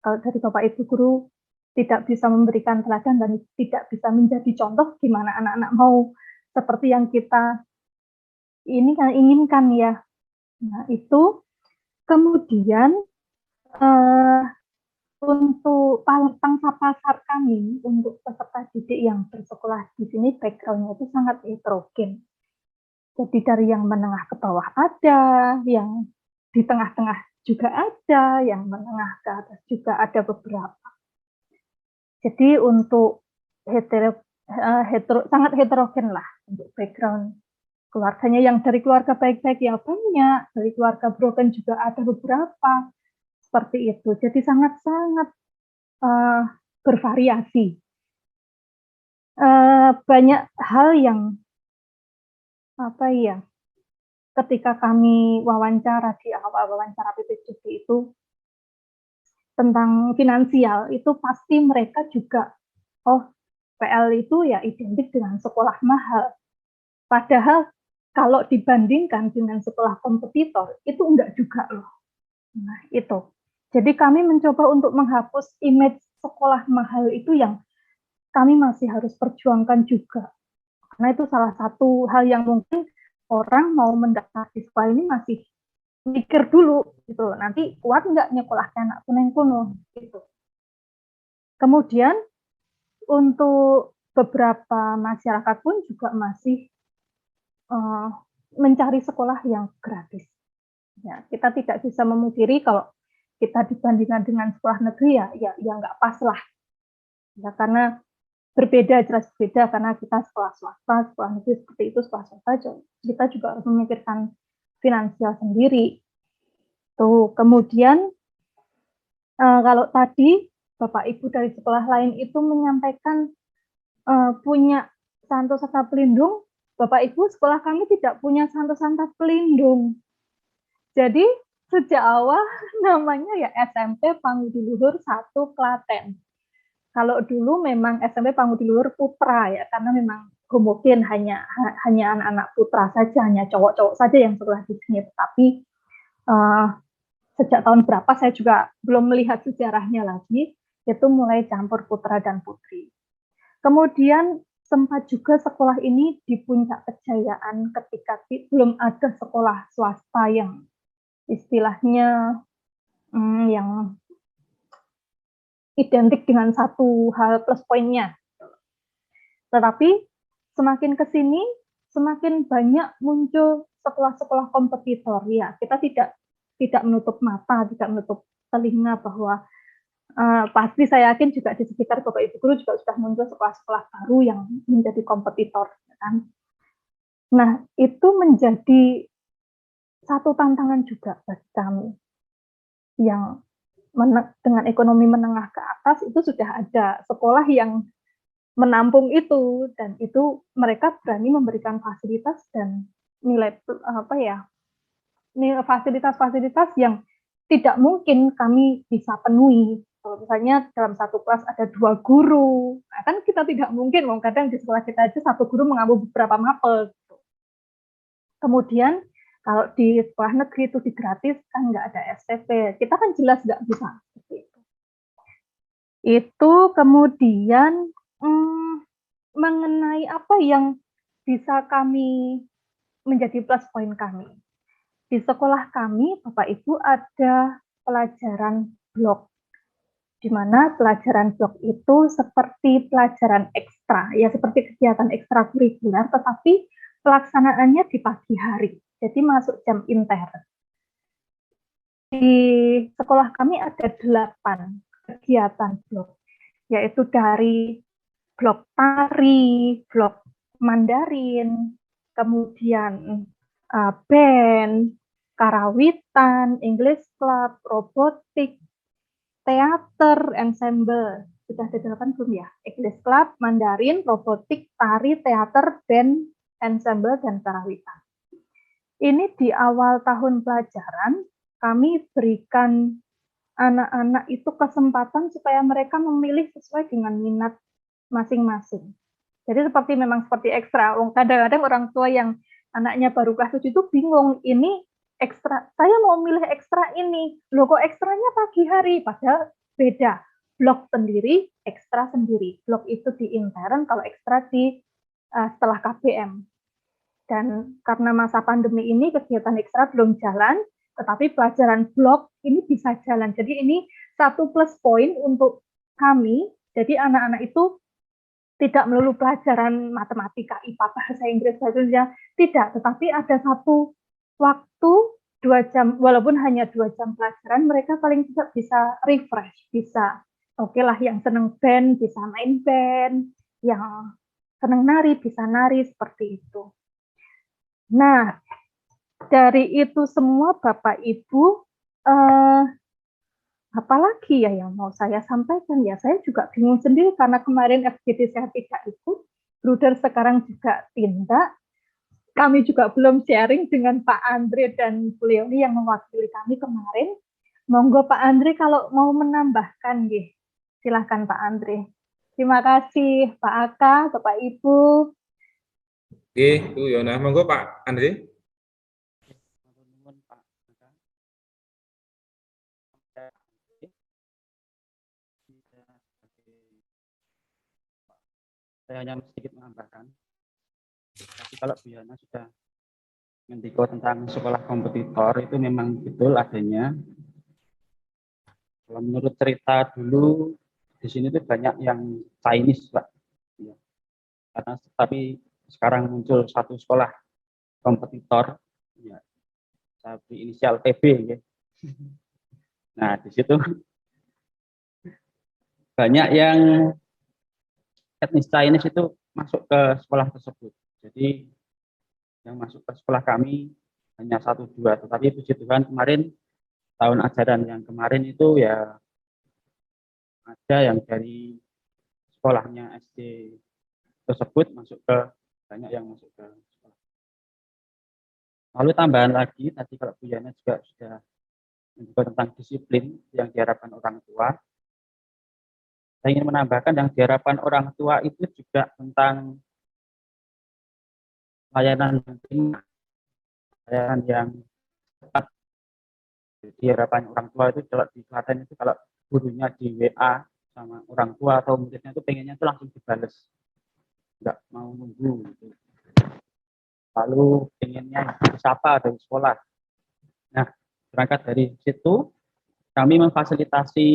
Kalau dari Bapak Ibu guru tidak bisa memberikan teladan dan tidak bisa menjadi contoh, gimana anak-anak mau seperti yang kita ini kan inginkan ya. Nah itu kemudian untuk pangsa pasar kami untuk peserta didik yang bersekolah di sini background-nya itu sangat heterogen. Jadi dari yang menengah ke bawah ada, yang di tengah-tengah juga ada, yang menengah ke atas juga ada beberapa. Jadi untuk sangat heterogen lah untuk background keluarganya, yang dari keluarga baik-baik ya banyak, dari keluarga broken juga ada beberapa, seperti itu. Jadi sangat-sangat bervariasi. Banyak hal yang ketika kami wawancara di awal wawancara PPJB itu tentang finansial, itu pasti mereka juga, PL itu ya identik dengan sekolah mahal. Padahal kalau dibandingkan dengan sekolah kompetitor, itu enggak juga loh. Nah, itu. Jadi kami mencoba untuk menghapus image sekolah mahal itu yang kami masih harus perjuangkan juga. Karena itu salah satu hal yang mungkin orang mau mendaftar di sekolah ini masih mikir dulu, gitu. Nanti kuat nggak nyekolahkan anak kuning kuno, gitu. Kemudian untuk beberapa masyarakat pun juga masih mencari sekolah yang gratis. Ya, kita tidak bisa memungkiri kalau kita dibandingkan dengan sekolah negeri ya nggak pas lah. Ya, karena berbeda, jelas berbeda, karena kita sekolah swasta, sekolah negeri seperti itu, sekolah swasta, kita juga harus memikirkan finansial sendiri. Tuh, kemudian kalau tadi Bapak Ibu dari sekolah lain itu menyampaikan punya Santo-Santa Pelindung, Bapak Ibu sekolah kami tidak punya Santo-Santa Pelindung. Jadi sejak awal namanya ya SMP Pangudiluhur 1 Klaten. Kalau dulu memang SMP Pangudiluhur Putra ya, karena memang homogen, hanya anak-anak putra saja, hanya cowok-cowok saja yang sekolah di sini. Tetapi sejak tahun berapa saya juga belum melihat sejarahnya lagi, itu mulai campur putra dan putri. Kemudian sempat juga sekolah ini di puncak kejayaan ketika belum ada sekolah swasta yang istilahnya yang identik dengan satu hal plus poinnya. Tetapi semakin ke sini, semakin banyak muncul sekolah-sekolah kompetitor. Ya, kita tidak menutup mata, tidak menutup telinga bahwa pasti saya yakin juga di sekitar Bapak Ibu guru juga sudah muncul sekolah-sekolah baru yang menjadi kompetitor. Kan? Nah, itu menjadi satu tantangan juga bagi kami yang dengan ekonomi menengah ke atas itu sudah ada sekolah yang menampung itu, dan itu mereka berani memberikan fasilitas dan nilai fasilitas-fasilitas yang tidak mungkin kami bisa penuhi. Kalau misalnya dalam satu kelas ada 2 guru, nah kan kita tidak mungkin, kadang di sekolah kita aja satu guru mengambil beberapa mapel. Kemudian kalau di sekolah negeri itu digratiskan, nggak ada SPP, kita kan jelas nggak bisa seperti itu. Itu kemudian mengenai apa yang bisa kami menjadi plus poin kami. Di sekolah kami, Bapak Ibu, ada pelajaran blok, di mana pelajaran blok itu seperti pelajaran ekstra, ya seperti kegiatan ekstrakurikuler, tetapi pelaksanaannya di pagi hari. Jadi masuk jam intern. Di sekolah kami ada 8 kegiatan blok, yaitu dari blok tari, blok Mandarin, kemudian band, karawitan, English club, robotik, teater, ensemble. Sudah ada 8 belum ya? English club, Mandarin, robotik, tari, teater, band, ensemble, dan karawitan. Ini di awal tahun pelajaran, kami berikan anak-anak itu kesempatan supaya mereka memilih sesuai dengan minat masing-masing. Jadi memang seperti ekstra. Kadang-kadang orang tua yang anaknya baru kelas 7 itu bingung, ini ekstra, saya mau milih ekstra ini, loh kok ekstranya pagi hari, padahal beda. Blok sendiri, ekstra sendiri. Blok itu di intern, kalau ekstra di setelah KBM. Dan karena masa pandemi ini kegiatan ekstra belum jalan, tetapi pelajaran blok ini bisa jalan. Jadi ini satu plus poin untuk kami. Jadi anak-anak itu tidak melulu pelajaran matematika, IPA, bahasa Inggris, bahasa Indonesia, tidak. Tetapi ada satu waktu 2 jam, walaupun hanya 2 jam pelajaran, mereka paling tidak bisa refresh, bisa oke lah yang seneng band bisa main band, yang seneng nari bisa nari, seperti itu. Nah, dari itu semua Bapak Ibu, apalagi ya yang mau saya sampaikan ya, saya juga bingung sendiri karena kemarin FGD saya tidak ikut, Bruder sekarang juga tindak, kami juga belum sharing dengan Pak Andre dan Bu Leoni yang mewakili kami kemarin. Monggo Pak Andre kalau mau menambahkan, silahkan Pak Andre. Terima kasih Pak Aka, Bapak Ibu. Oke, Bu Yona, monggo Pak Andre. Saya hanya sedikit menambahkan. Tapi kalau Bu Yana sudah mendiko tentang sekolah kompetitor, itu memang betul adanya. Kalau menurut cerita dulu, di sini tuh banyak yang Chinese, Pak. Ya. Karena tapi sekarang muncul satu sekolah kompetitor, ya, tapi inisial TB, ya. Nah, di situ banyak yang etnis Chinese itu masuk ke sekolah tersebut. Jadi yang masuk ke sekolah kami hanya 1-2, tetapi puji Tuhan kemarin tahun ajaran yang kemarin itu ya ada yang dari sekolahnya SD tersebut masuk ke, banyak yang masuk ke sekolah. Lalu tambahan lagi tadi kalau Bu Yana juga sudah menyebut tentang disiplin yang diharapkan orang tua. Saya ingin menambahkan yang diharapkan orang tua itu juga tentang layanan yang prima, layanan yang tepat. Jadi harapan orang tua itu kalau di Klaten itu kalau gurunya di WA sama orang tua atau muridnya itu pengennya itu langsung dibales, nggak mau nunggu gitu. Lalu pengennya disapa dari sekolah. Nah, berangkat dari situ kami memfasilitasi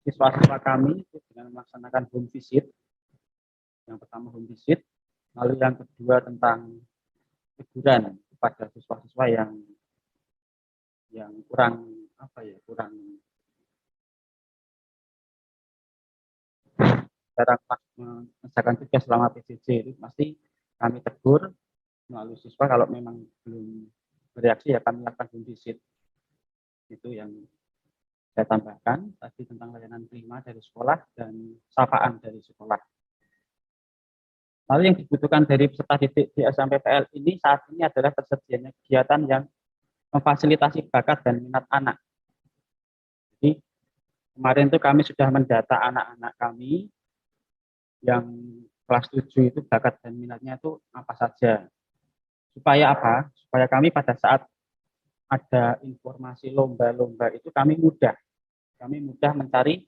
siswa-siswa kami dengan melaksanakan home visit. Yang pertama home visit, lalu yang kedua tentang teguran kepada siswa-siswa yang kurang jarang mengerjakan tugas selama PJJ, itu pasti kami tegur melalui siswa. Kalau memang belum bereaksi ya kami lakukan home visit. Itu yang saya tambahkan tadi tentang layanan prima dari sekolah dan sapaan dari sekolah. Lalu yang dibutuhkan dari peserta didik di SMPPL ini saat ini adalah tersedianya kegiatan yang memfasilitasi bakat dan minat anak. Jadi kemarin itu kami sudah mendata anak-anak kami yang kelas 7 itu bakat dan minatnya itu apa saja. Supaya apa? Supaya kami pada saat ada informasi lomba-lomba itu kami mudah mencari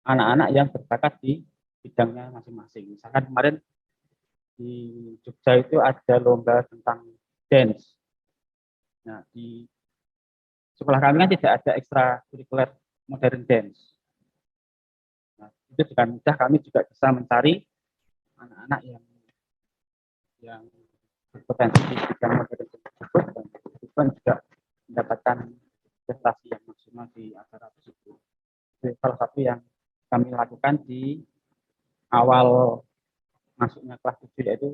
anak-anak yang berbakat di bidangnya masing-masing. Misalkan kemarin di Jogja itu ada lomba tentang dance. Nah, di sekolah kami kan tidak ada ekstra kurikuler modern dance. Nah, itu dengan mudah kami juga bisa mencari anak-anak yang berpotensi di bidang modern tersebut dan juga mendapatkan prestasi yang maksimal di acara tersebut. Itu salah satu yang kami lakukan di awal masuknya kelas 7 yaitu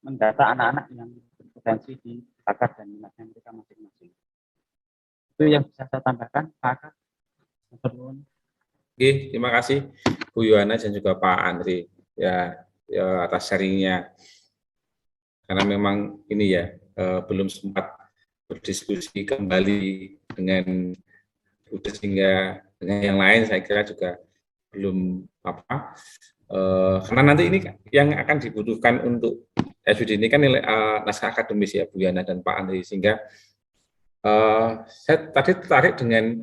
mendata anak-anak yang berpotensi di bakat dan minatnya mereka masing-masing. Itu yang bisa saya tambahkan, Pak Akad. Oke, terima kasih Bu Yohana dan juga Pak Andri ya atas sharingnya. Karena memang ini ya belum sempat berdiskusi kembali dengan Bu sehingga dengan yang lain saya kira juga belum apa. Karena nanti ini yang akan dibutuhkan untuk SUD ini kan nilai naskah akademis ya Bu Yana dan Pak Andri, sehingga saya tadi tertarik dengan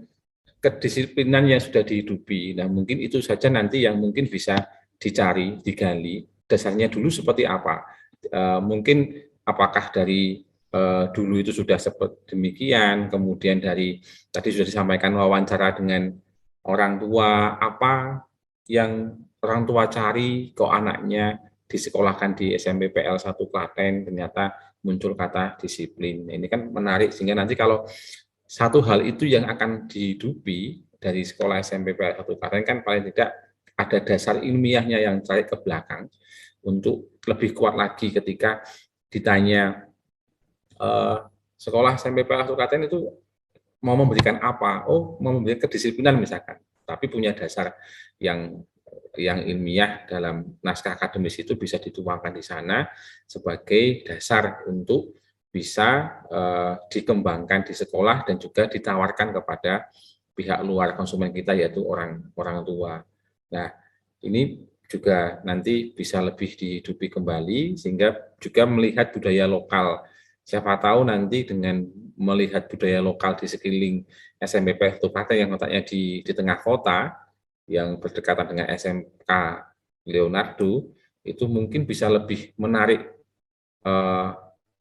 kedisiplinan yang sudah dihidupi. Nah mungkin itu saja nanti yang mungkin bisa dicari, digali dasarnya dulu seperti apa. Mungkin apakah dari dulu itu sudah seperti demikian, kemudian dari tadi sudah disampaikan wawancara dengan orang tua, apa yang orang tua cari kok anaknya disekolahkan di SMP PL 1 Klaten, ternyata muncul kata disiplin. Ini kan menarik, sehingga nanti kalau satu hal itu yang akan dihidupi dari sekolah SMP PL 1 Klaten kan paling tidak ada dasar ilmiahnya yang tarik ke belakang untuk lebih kuat lagi ketika ditanya sekolah SMP PL 1 Klaten itu mau memberikan apa? Oh, mau memberikan kedisiplinan misalkan, tapi punya dasar yang ilmiah dalam naskah akademis itu bisa dituangkan di sana sebagai dasar untuk bisa dikembangkan di sekolah dan juga ditawarkan kepada pihak luar konsumen kita, yaitu orang tua. Nah, ini juga nanti bisa lebih dihidupi kembali sehingga juga melihat budaya lokal. Siapa tahu nanti dengan melihat budaya lokal di sekeliling SMP PL 1 Klaten yang letaknya di tengah kota, yang berdekatan dengan SMK Leonardo, itu mungkin bisa lebih menarik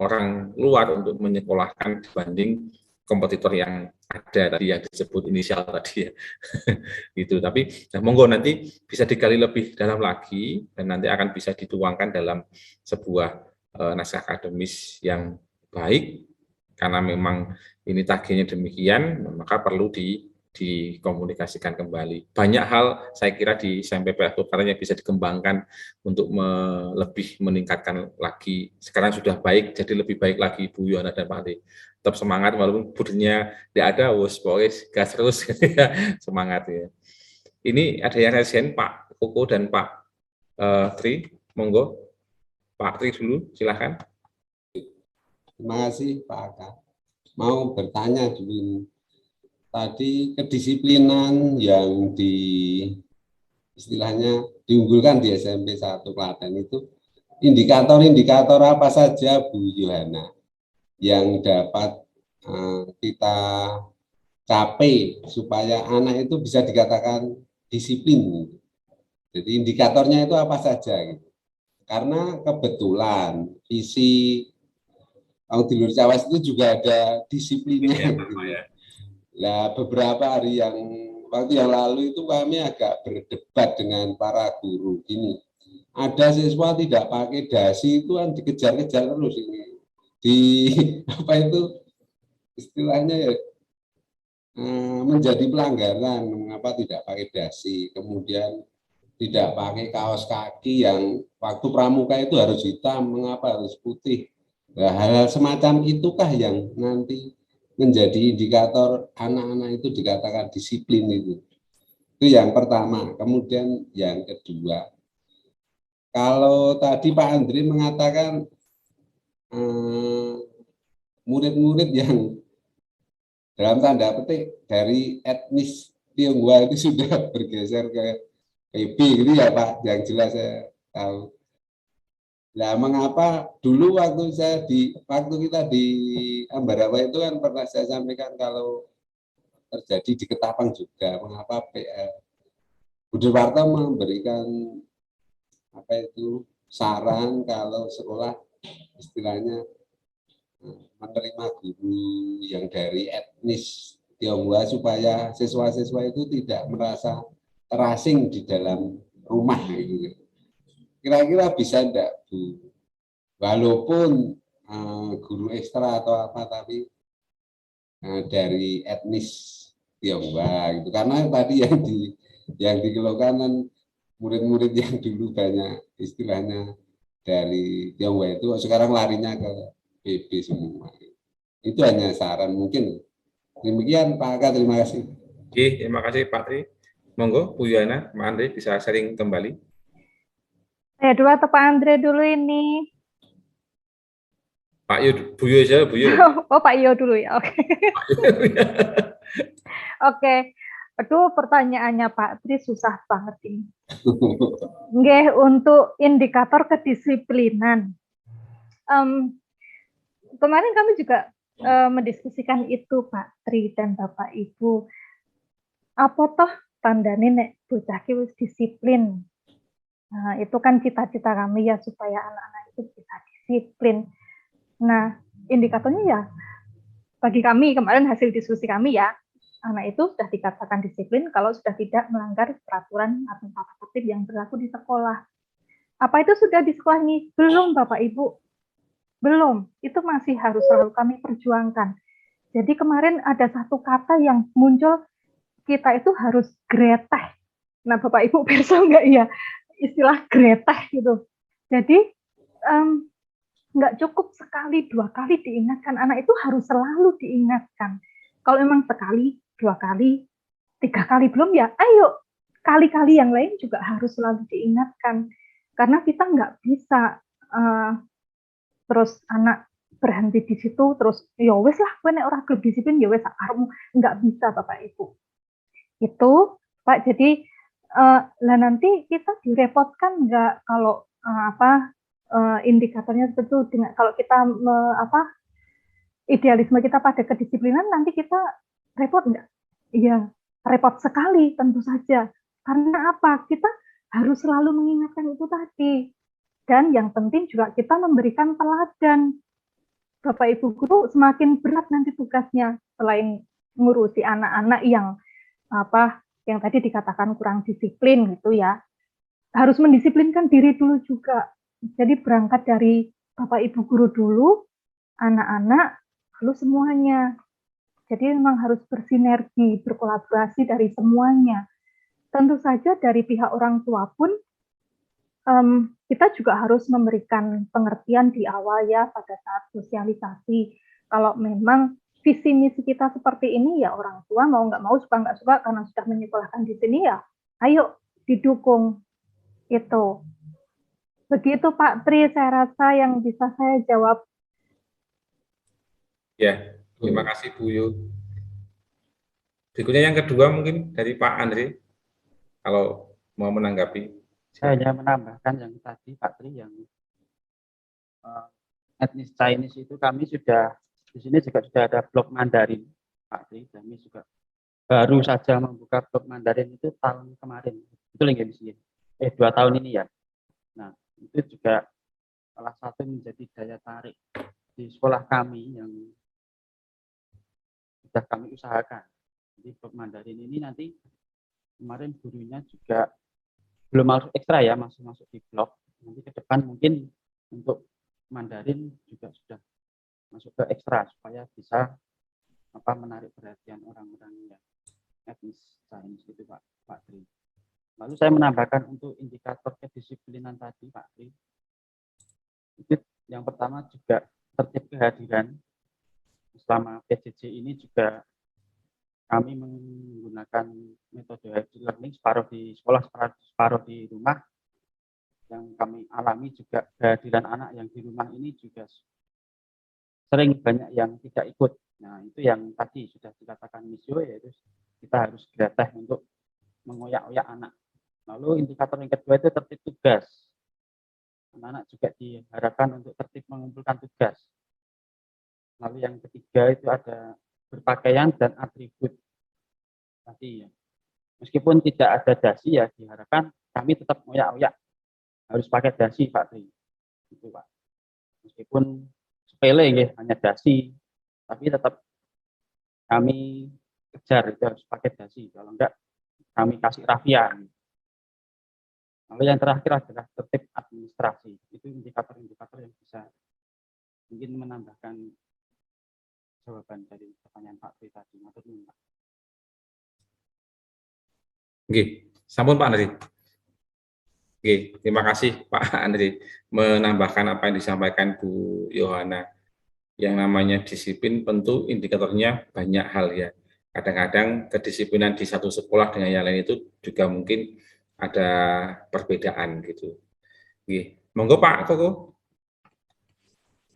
orang luar untuk menyekolahkan dibanding kompetitor yang ada tadi yang disebut inisial tadi ya. Gitu. Tapi monggo nanti bisa digali lebih dalam lagi dan nanti akan bisa dituangkan dalam sebuah naskah akademis yang baik, karena memang ini targetnya demikian, maka perlu dikomunikasikan kembali. Banyak hal saya kira di SMP PL 1 Klaten yang bisa dikembangkan untuk lebih meningkatkan lagi. Sekarang sudah baik, jadi lebih baik lagi Bu Yohana dan Pak Andri. Tetap semangat walaupun budenya tidak ada, pokoknya gas terus semangat ya. Ini ada yang resen Pak Koko dan Pak Tri, monggo. Pak Tri dulu, silakan. Terima kasih Pak Akad. Mau bertanya dulu. Tadi kedisiplinan yang istilahnya diunggulkan di SMP 1 Klaten itu indikator-indikator apa saja Bu Yohana yang dapat kita capai supaya anak itu bisa dikatakan disiplin. Jadi indikatornya itu apa saja gitu. Karena kebetulan visi di Lur Cawas itu juga ada disiplinnya. Gitu. Nah, beberapa waktu yang lalu itu kami agak berdebat dengan para guru. Ini ada siswa tidak pakai dasi itu kan dikejar-kejar terus ini. Apa itu istilahnya ya, menjadi pelanggaran mengapa tidak pakai dasi, kemudian tidak pakai kaos kaki yang waktu pramuka itu harus hitam, mengapa harus putih. Nah, hal-hal semacam itukah yang nanti menjadi indikator anak-anak itu dikatakan disiplin itu. Itu yang pertama. Kemudian yang kedua, kalau tadi Pak Andri mengatakan murid-murid yang dalam tanda petik dari etnis Tionghoa itu sudah bergeser ke PB gitu ya Pak, yang jelas saya tahu. Nah, mengapa dulu waktu kita di Ambarawa itu kan pernah saya sampaikan kalau terjadi di Ketapang juga, mengapa Budi Warta memberikan saran kalau sekolah istilahnya menerima guru yang dari etnis Tionghoa supaya siswa-siswa itu tidak merasa terasing di dalam rumah gitu. Kira-kira bisa enggak Bu? Walaupun guru ekstra atau apa, tapi dari etnis Tionghoa gitu. Karena tadi yang dikeluhkan kan murid-murid yang dulu banyak istilahnya dari Tionghoa itu sekarang larinya ke PB semua. Itu hanya saran mungkin. Demikian Pak Aka, terima kasih. Oke, terima kasih Pak Tri. Monggo Bu Yana, Pak Andre bisa sharing kembali. Saya dulu atau Pak Andre dulu ini? Pak Yu, Bu Yu aja, Bu Yu. Oh, Pak Yo dulu ya. Oke. Oke. Aduh, pertanyaannya Pak Tri susah banget ini. Nggih, untuk indikator kedisiplinan. Kemarin kami juga mendiskusikan itu Pak Tri dan Bapak Ibu. Apa toh tandane nek bocah ki wis disiplin? Nah, itu kan cita-cita kami ya supaya anak-anak itu bisa disiplin. Nah, indikatornya ya bagi kami kemarin hasil diskusi kami ya, anak itu sudah dikatakan disiplin kalau sudah tidak melanggar peraturan atau tata tertib yang berlaku di sekolah. Apa itu sudah di sekolah ini? Belum Bapak Ibu. Belum. Itu masih harus selalu kami perjuangkan. Jadi kemarin ada satu kata yang muncul, kita itu harus greteh. Nah Bapak Ibu bisa enggak ya istilah greteh gitu. Jadi nggak cukup sekali, 2 kali diingatkan. Anak itu harus selalu diingatkan. Kalau memang sekali, 2 kali, 3 kali belum ya, ayo kali-kali yang lain juga harus selalu diingatkan. Karena kita nggak bisa terus anak berhenti di situ, terus ya wes lah, gue nek ora gelem disiplin ya wes akarmu, nggak bisa Bapak Ibu. Itu Pak, jadi lah nanti kita direpotkan nggak kalau indikatornya seperti itu, dengan kalau kita idealisme kita pada kedisiplinan, nanti kita repot nggak? Iya, repot sekali tentu saja. Karena apa? Kita harus selalu mengingatkan itu tadi. Dan yang penting juga kita memberikan teladan. Bapak Ibu guru semakin berat nanti tugasnya, selain ngurusi anak-anak yang tadi dikatakan kurang disiplin gitu ya. Harus mendisiplinkan diri dulu juga. Jadi berangkat dari Bapak Ibu guru dulu, anak-anak, lalu semuanya. Jadi memang harus bersinergi, berkolaborasi dari semuanya. Tentu saja dari pihak orang tua pun kita juga harus memberikan pengertian di awal ya pada saat sosialisasi. Kalau memang visi misi kita seperti ini ya orang tua mau nggak mau, suka nggak suka karena sudah menyekolahkan di sini ya, ayo didukung itu. Begitu Pak Tri, saya rasa yang bisa saya jawab. Ya, terima kasih Bu Yu. Berikutnya yang kedua mungkin dari Pak Andre, kalau mau menanggapi. Saya hanya menambahkan yang tadi Pak Tri, yang etnis Chinese itu kami sudah, di sini juga sudah ada blok Mandarin Pak Tri, kami juga baru saja membuka blok Mandarin itu tahun kemarin, itu lagi di sini, 2 tahun ini ya. Nah, itu juga salah satu menjadi daya tarik di sekolah kami yang sudah kami usahakan. Jadi blok Mandarin ini nanti kemarin gurunya juga belum masuk ekstra ya, masih masuk di blok. Nanti ke depan mungkin untuk Mandarin juga sudah masuk ke ekstra supaya bisa menarik perhatian orang-orang yang etnis Chinese itu Pak Tri. Lalu saya menambahkan untuk indikator kedisiplinan tadi Pak Tri. Itu yang pertama juga tertib kehadiran. Selama PJJ ini juga kami menggunakan metode hybrid learning, separuh di sekolah, separuh di rumah. Yang kami alami juga kehadiran anak yang di rumah ini juga sering banyak yang tidak ikut. Nah, itu yang tadi sudah dikatakan Misio, yaitu kita harus grateh untuk mengoyak-oyak anak. Lalu indikator yang kedua itu tertib tugas. Anak-anak juga diharapkan untuk tertib mengumpulkan tugas. Lalu yang ketiga itu ada berpakaian dan atribut. Tadi ya, meskipun tidak ada dasi ya diharapkan kami tetap ngoyak-oyak harus pakai dasi Pak Tri. Itu Pak. Meskipun sepele ya, hanya dasi, tapi tetap kami kejar itu harus pakai dasi. Kalau enggak kami kasih rafia. Lalu yang terakhir adalah tertib administrasi. Itu indikator-indikator yang bisa mungkin menambahkan jawaban dari pertanyaan Pak Tri tadi. Oke, sampun Pak Nari. Oke, terima kasih Pak Andri menambahkan apa yang disampaikan Bu Yohana. Yang namanya disiplin tentu indikatornya banyak hal ya. Kadang-kadang kedisiplinan di satu sekolah dengan yang lain itu juga mungkin ada perbedaan gitu. Oke, monggo Pak Koko.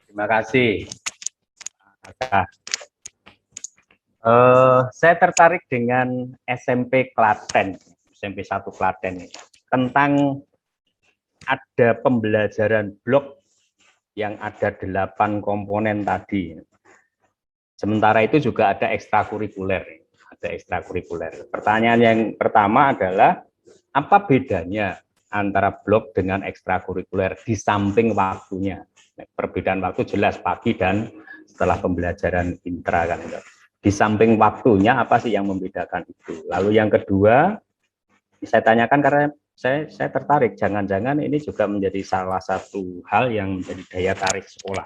Terima kasih. Saya tertarik dengan SMP Klaten, SMP 1 Klaten tentang ada pembelajaran blok yang ada 8 komponen tadi. Sementara itu juga ada ekstrakurikuler. Pertanyaan yang pertama adalah apa bedanya antara blok dengan ekstrakurikuler di samping waktunya? Perbedaan waktu jelas pagi dan setelah pembelajaran intra kan. Di samping waktunya apa sih yang membedakan itu? Lalu yang kedua saya tanyakan karena saya tertarik, jangan-jangan ini juga menjadi salah satu hal yang menjadi daya tarik sekolah.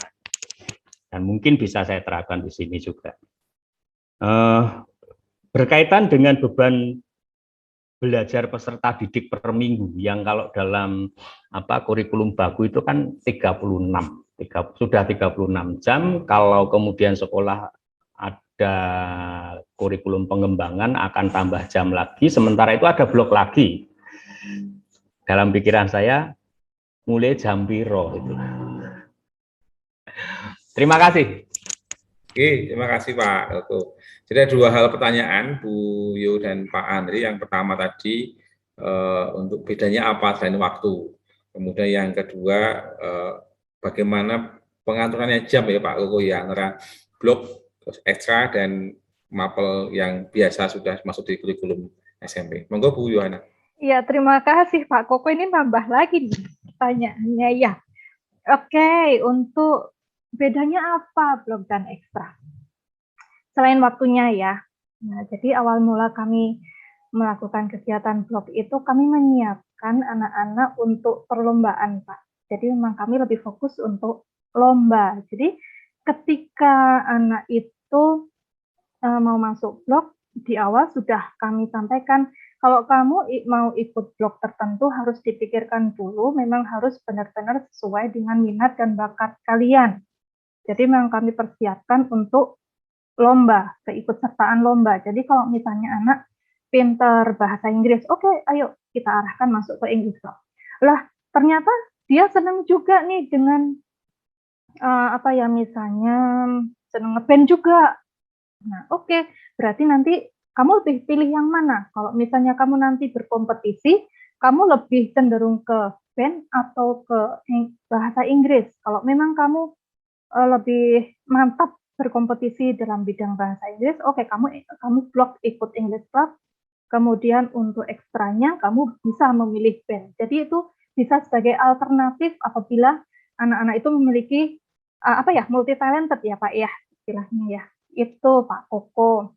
Dan mungkin bisa saya terapkan di sini juga. Berkaitan dengan beban belajar peserta didik per minggu, yang kalau dalam kurikulum baku itu kan 36 jam, kalau kemudian sekolah ada kurikulum pengembangan akan tambah jam lagi, sementara itu ada blok lagi. Dalam pikiran saya mulai jam piro itu. Terima kasih. Oke, terima kasih Pak Koko. Jadi ada dua hal pertanyaan Bu Yo dan Pak Andri. Yang pertama tadi untuk bedanya apa selain waktu. Kemudian yang kedua bagaimana pengaturannya jam ya Pak Koko ya antara blok ekstra dan mapel yang biasa sudah masuk di kurikulum SMP. Monggo Bu Yohana. Iya, terima kasih Pak Koko. Ini nambah lagi nih pertanyaannya ya. Oke, untuk bedanya apa blok dan ekstra? Selain waktunya ya. Nah, jadi awal mula kami melakukan kegiatan blok itu kami menyiapkan anak-anak untuk perlombaan, Pak. Jadi memang kami lebih fokus untuk lomba. Jadi ketika anak itu mau masuk blok, di awal sudah kami sampaikan kalau kamu mau ikut blok tertentu harus dipikirkan dulu, memang harus benar-benar sesuai dengan minat dan bakat kalian. Jadi memang kami persiapkan untuk lomba, keikutsertaan lomba. Jadi kalau misalnya anak pintar bahasa Inggris, oke, ayo kita arahkan masuk ke English Club. Lah, ternyata dia senang juga nih dengan misalnya senang ngeband juga. Nah, oke, berarti nanti kamu lebih pilih yang mana? Kalau misalnya kamu nanti berkompetisi, kamu lebih cenderung ke band atau ke bahasa Inggris. Kalau memang kamu lebih mantap berkompetisi dalam bidang bahasa Inggris, oke, kamu blok ikut English Club. Kemudian untuk ekstranya kamu bisa memilih band. Jadi itu bisa sebagai alternatif apabila anak-anak itu memiliki multi talented ya Pak ya istilahnya ya. Itu Pak Koko.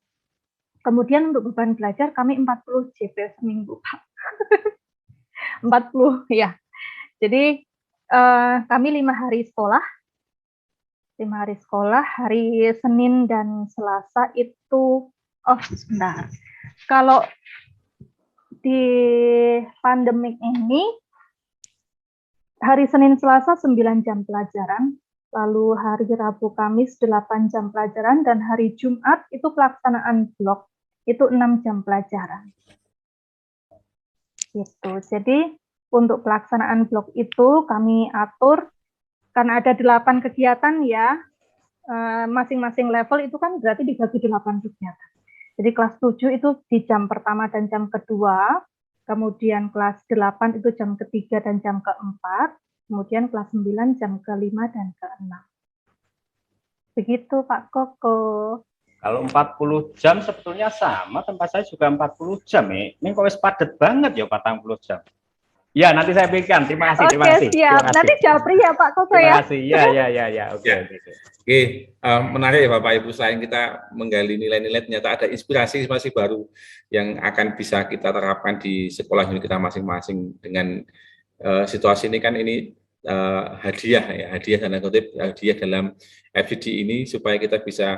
Kemudian untuk beban belajar kami 40 JP seminggu Pak. 40 ya. Jadi kami 5 hari sekolah. 5 hari sekolah, hari Senin dan Selasa itu sebentar. Kalau di pandemik ini hari Senin Selasa 9 jam pelajaran, lalu hari Rabu Kamis 8 jam pelajaran, dan hari Jumat itu pelaksanaan blok itu 6 jam pelajaran. Gitu. Jadi untuk pelaksanaan blok itu kami atur karena ada 8 kegiatan ya, masing-masing level itu kan berarti dibagi 8 kegiatan. Jadi kelas 7 itu di jam pertama dan jam kedua, kemudian kelas 8 itu jam ketiga dan jam keempat, kemudian kelas 9 jam ke-5 dan ke-6. Begitu Pak Koko. Kalau 40 jam sebetulnya sama, tempat saya juga 40 jam ya. Ini kok padat banget ya 40 jam. Ya, nanti saya berikan. Terima kasih. Oke, siap. Nanti japri ya Pak Koko ya. Terima kasih. Ya. Oke. Menarik ya Bapak Ibu, selain kita menggali nilai-nilai, ternyata ada inspirasi baru yang akan bisa kita terapkan di sekolah kita masing-masing. Dengan situasi ini kan ini hadiah tanda kutip, hadiah dalam FGD ini supaya kita bisa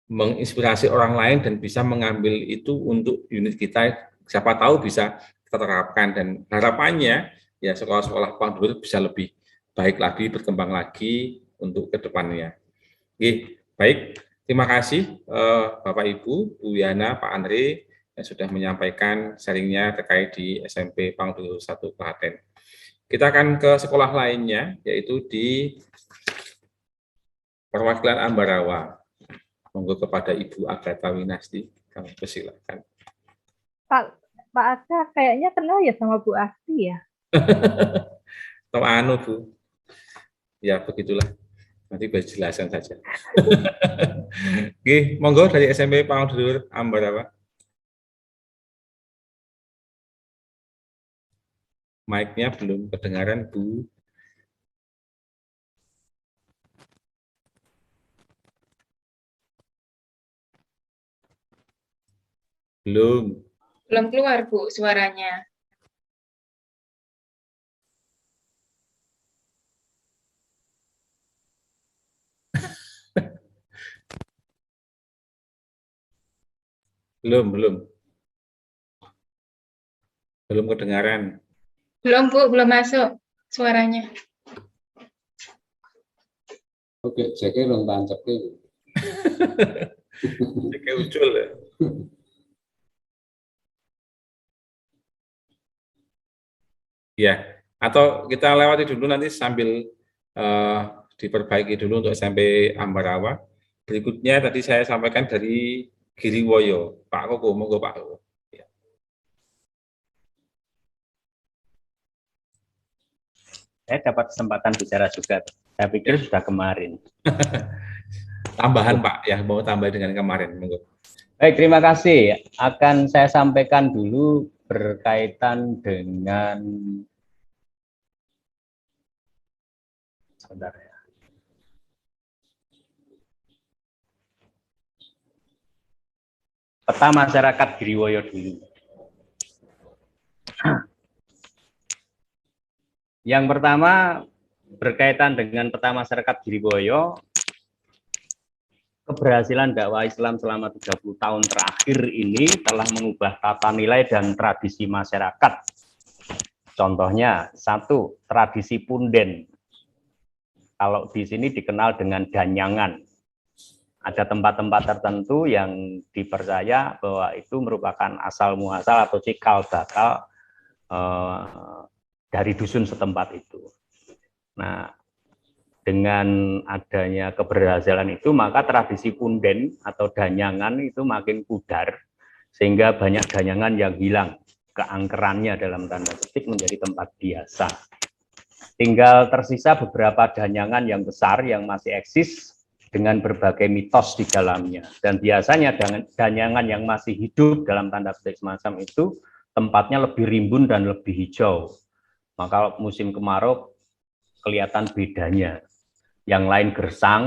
menginspirasi orang lain dan bisa mengambil itu untuk unit kita, siapa tahu bisa kita terapkan. Dan harapannya ya sekolah-sekolah Pangdur bisa lebih baik lagi, berkembang lagi untuk ke depannya. Oke, baik. Terima kasih Bapak Ibu, Bu Yana, Pak Andre yang sudah menyampaikan sharingnya terkait di SMP Pangdur 1 Klaten. Kita akan ke sekolah lainnya, yaitu di perwakilan Ambarawa. Monggo kepada Ibu Agatha Winasti, kami persilakan. Pak Aga kayaknya kenal ya sama Bu Asti ya? Atau anu Bu, ya begitulah. Nanti berjelasan saja. Oke, monggo dari SMP Pangdur Ambarawa. Mic-nya belum kedengaran, Bu. Belum. Belum keluar, Bu, suaranya. Belum kedengaran. Belum, Bu, belum masuk suaranya. Oke, jadi belum tancap itu. Kayak ucul ya. Ya, atau kita lewati dulu nanti sambil diperbaiki dulu untuk SMP Ambarawa. Berikutnya tadi saya sampaikan dari Giriwoyo, Pak Koko, monggo Pak Koko. Ya. Saya dapat kesempatan bicara juga. Saya pikir sudah kemarin. Tambahan Pak, ya mau tambah dengan kemarin, monggo. Baik, terima kasih. Akan saya sampaikan dulu berkaitan dengan sebentar ya. Peta masyarakat Giriwoyo dulu. Yang pertama berkaitan dengan peta masyarakat Giriwoyo, keberhasilan dakwah Islam selama 30 tahun terakhir ini telah mengubah tata nilai dan tradisi masyarakat. Contohnya, 1, tradisi punden. Kalau di sini dikenal dengan danyangan. Ada tempat-tempat tertentu yang dipercaya bahwa itu merupakan asal muasal atau cikal bakal dari dusun setempat itu. Nah, dengan adanya keberhasilan itu, maka tradisi punden atau danyangan itu makin pudar, sehingga banyak danyangan yang hilang, keangkerannya dalam tanda petik menjadi tempat biasa. Tinggal tersisa beberapa danyangan yang besar yang masih eksis dengan berbagai mitos di dalamnya. Dan biasanya danyangan yang masih hidup dalam tanda petik semacam itu, tempatnya lebih rimbun dan lebih hijau. Maka musim kemarau kelihatan bedanya. Yang lain gersang,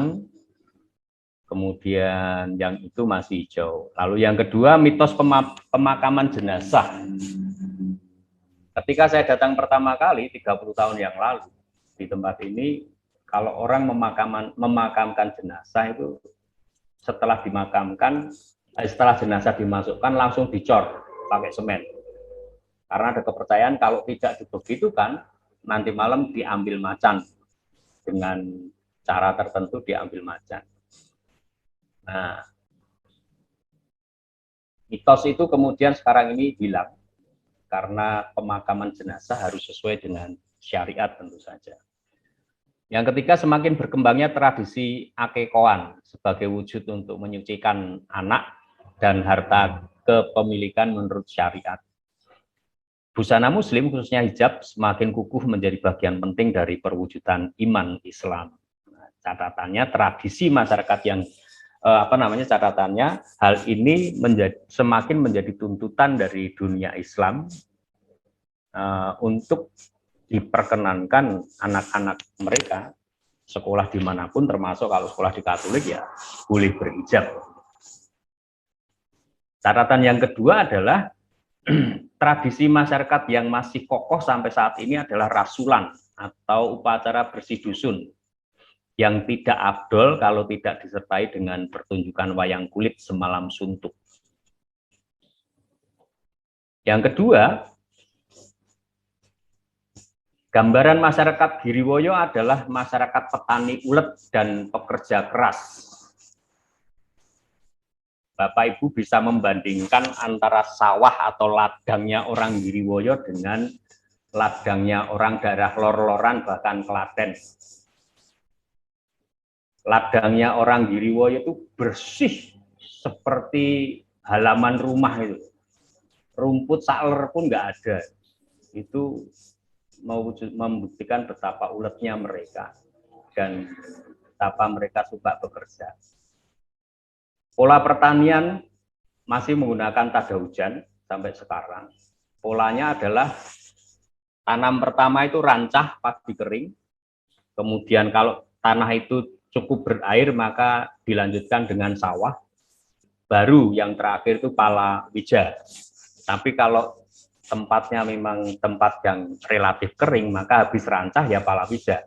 kemudian yang itu masih hijau. Lalu yang kedua, mitos pemakaman jenazah. Ketika saya datang pertama kali 30 tahun yang lalu di tempat ini, kalau orang memakamkan jenazah itu setelah dimakamkan, setelah jenazah dimasukkan langsung dicor pakai semen. Karena ada kepercayaan kalau tidak dibegitukan, nanti malam diambil macan. Dengan cara tertentu diambil macan. Nah, mitos itu kemudian sekarang ini hilang karena pemakaman jenazah harus sesuai dengan syariat tentu saja. Yang ketiga, semakin berkembangnya tradisi akekoan sebagai wujud untuk menyucikan anak dan harta kepemilikan menurut syariat. Busana muslim khususnya hijab semakin kukuh menjadi bagian penting dari perwujudan iman Islam. Nah, catatannya tradisi masyarakat yang catatannya hal ini semakin menjadi tuntutan dari dunia Islam untuk diperkenankan anak-anak mereka sekolah dimanapun, termasuk kalau sekolah di Katolik ya boleh berhijab. Catatan yang kedua adalah tradisi masyarakat yang masih kokoh sampai saat ini adalah rasulan atau upacara bersih dusun yang tidak afdol kalau tidak disertai dengan pertunjukan wayang kulit semalam suntuk. Yang kedua, Gambaran masyarakat Giriwoyo adalah masyarakat petani ulet dan pekerja keras. Bapak Ibu bisa membandingkan antara sawah atau ladangnya orang Giriwoyo dengan ladangnya orang daerah lor-loran bahkan Klaten. Ladangnya orang Giriwoyo itu bersih seperti halaman rumah itu. Rumput sakler pun nggak ada. Itu membuktikan betapa uletnya mereka dan betapa mereka suka bekerja. Pola pertanian masih menggunakan tada hujan sampai sekarang. Polanya adalah tanam pertama itu rancah padi kering. Kemudian kalau tanah itu cukup berair maka dilanjutkan dengan sawah. Baru yang terakhir itu palawija. Tapi kalau tempatnya memang tempat yang relatif kering, maka habis rancah ya palawija.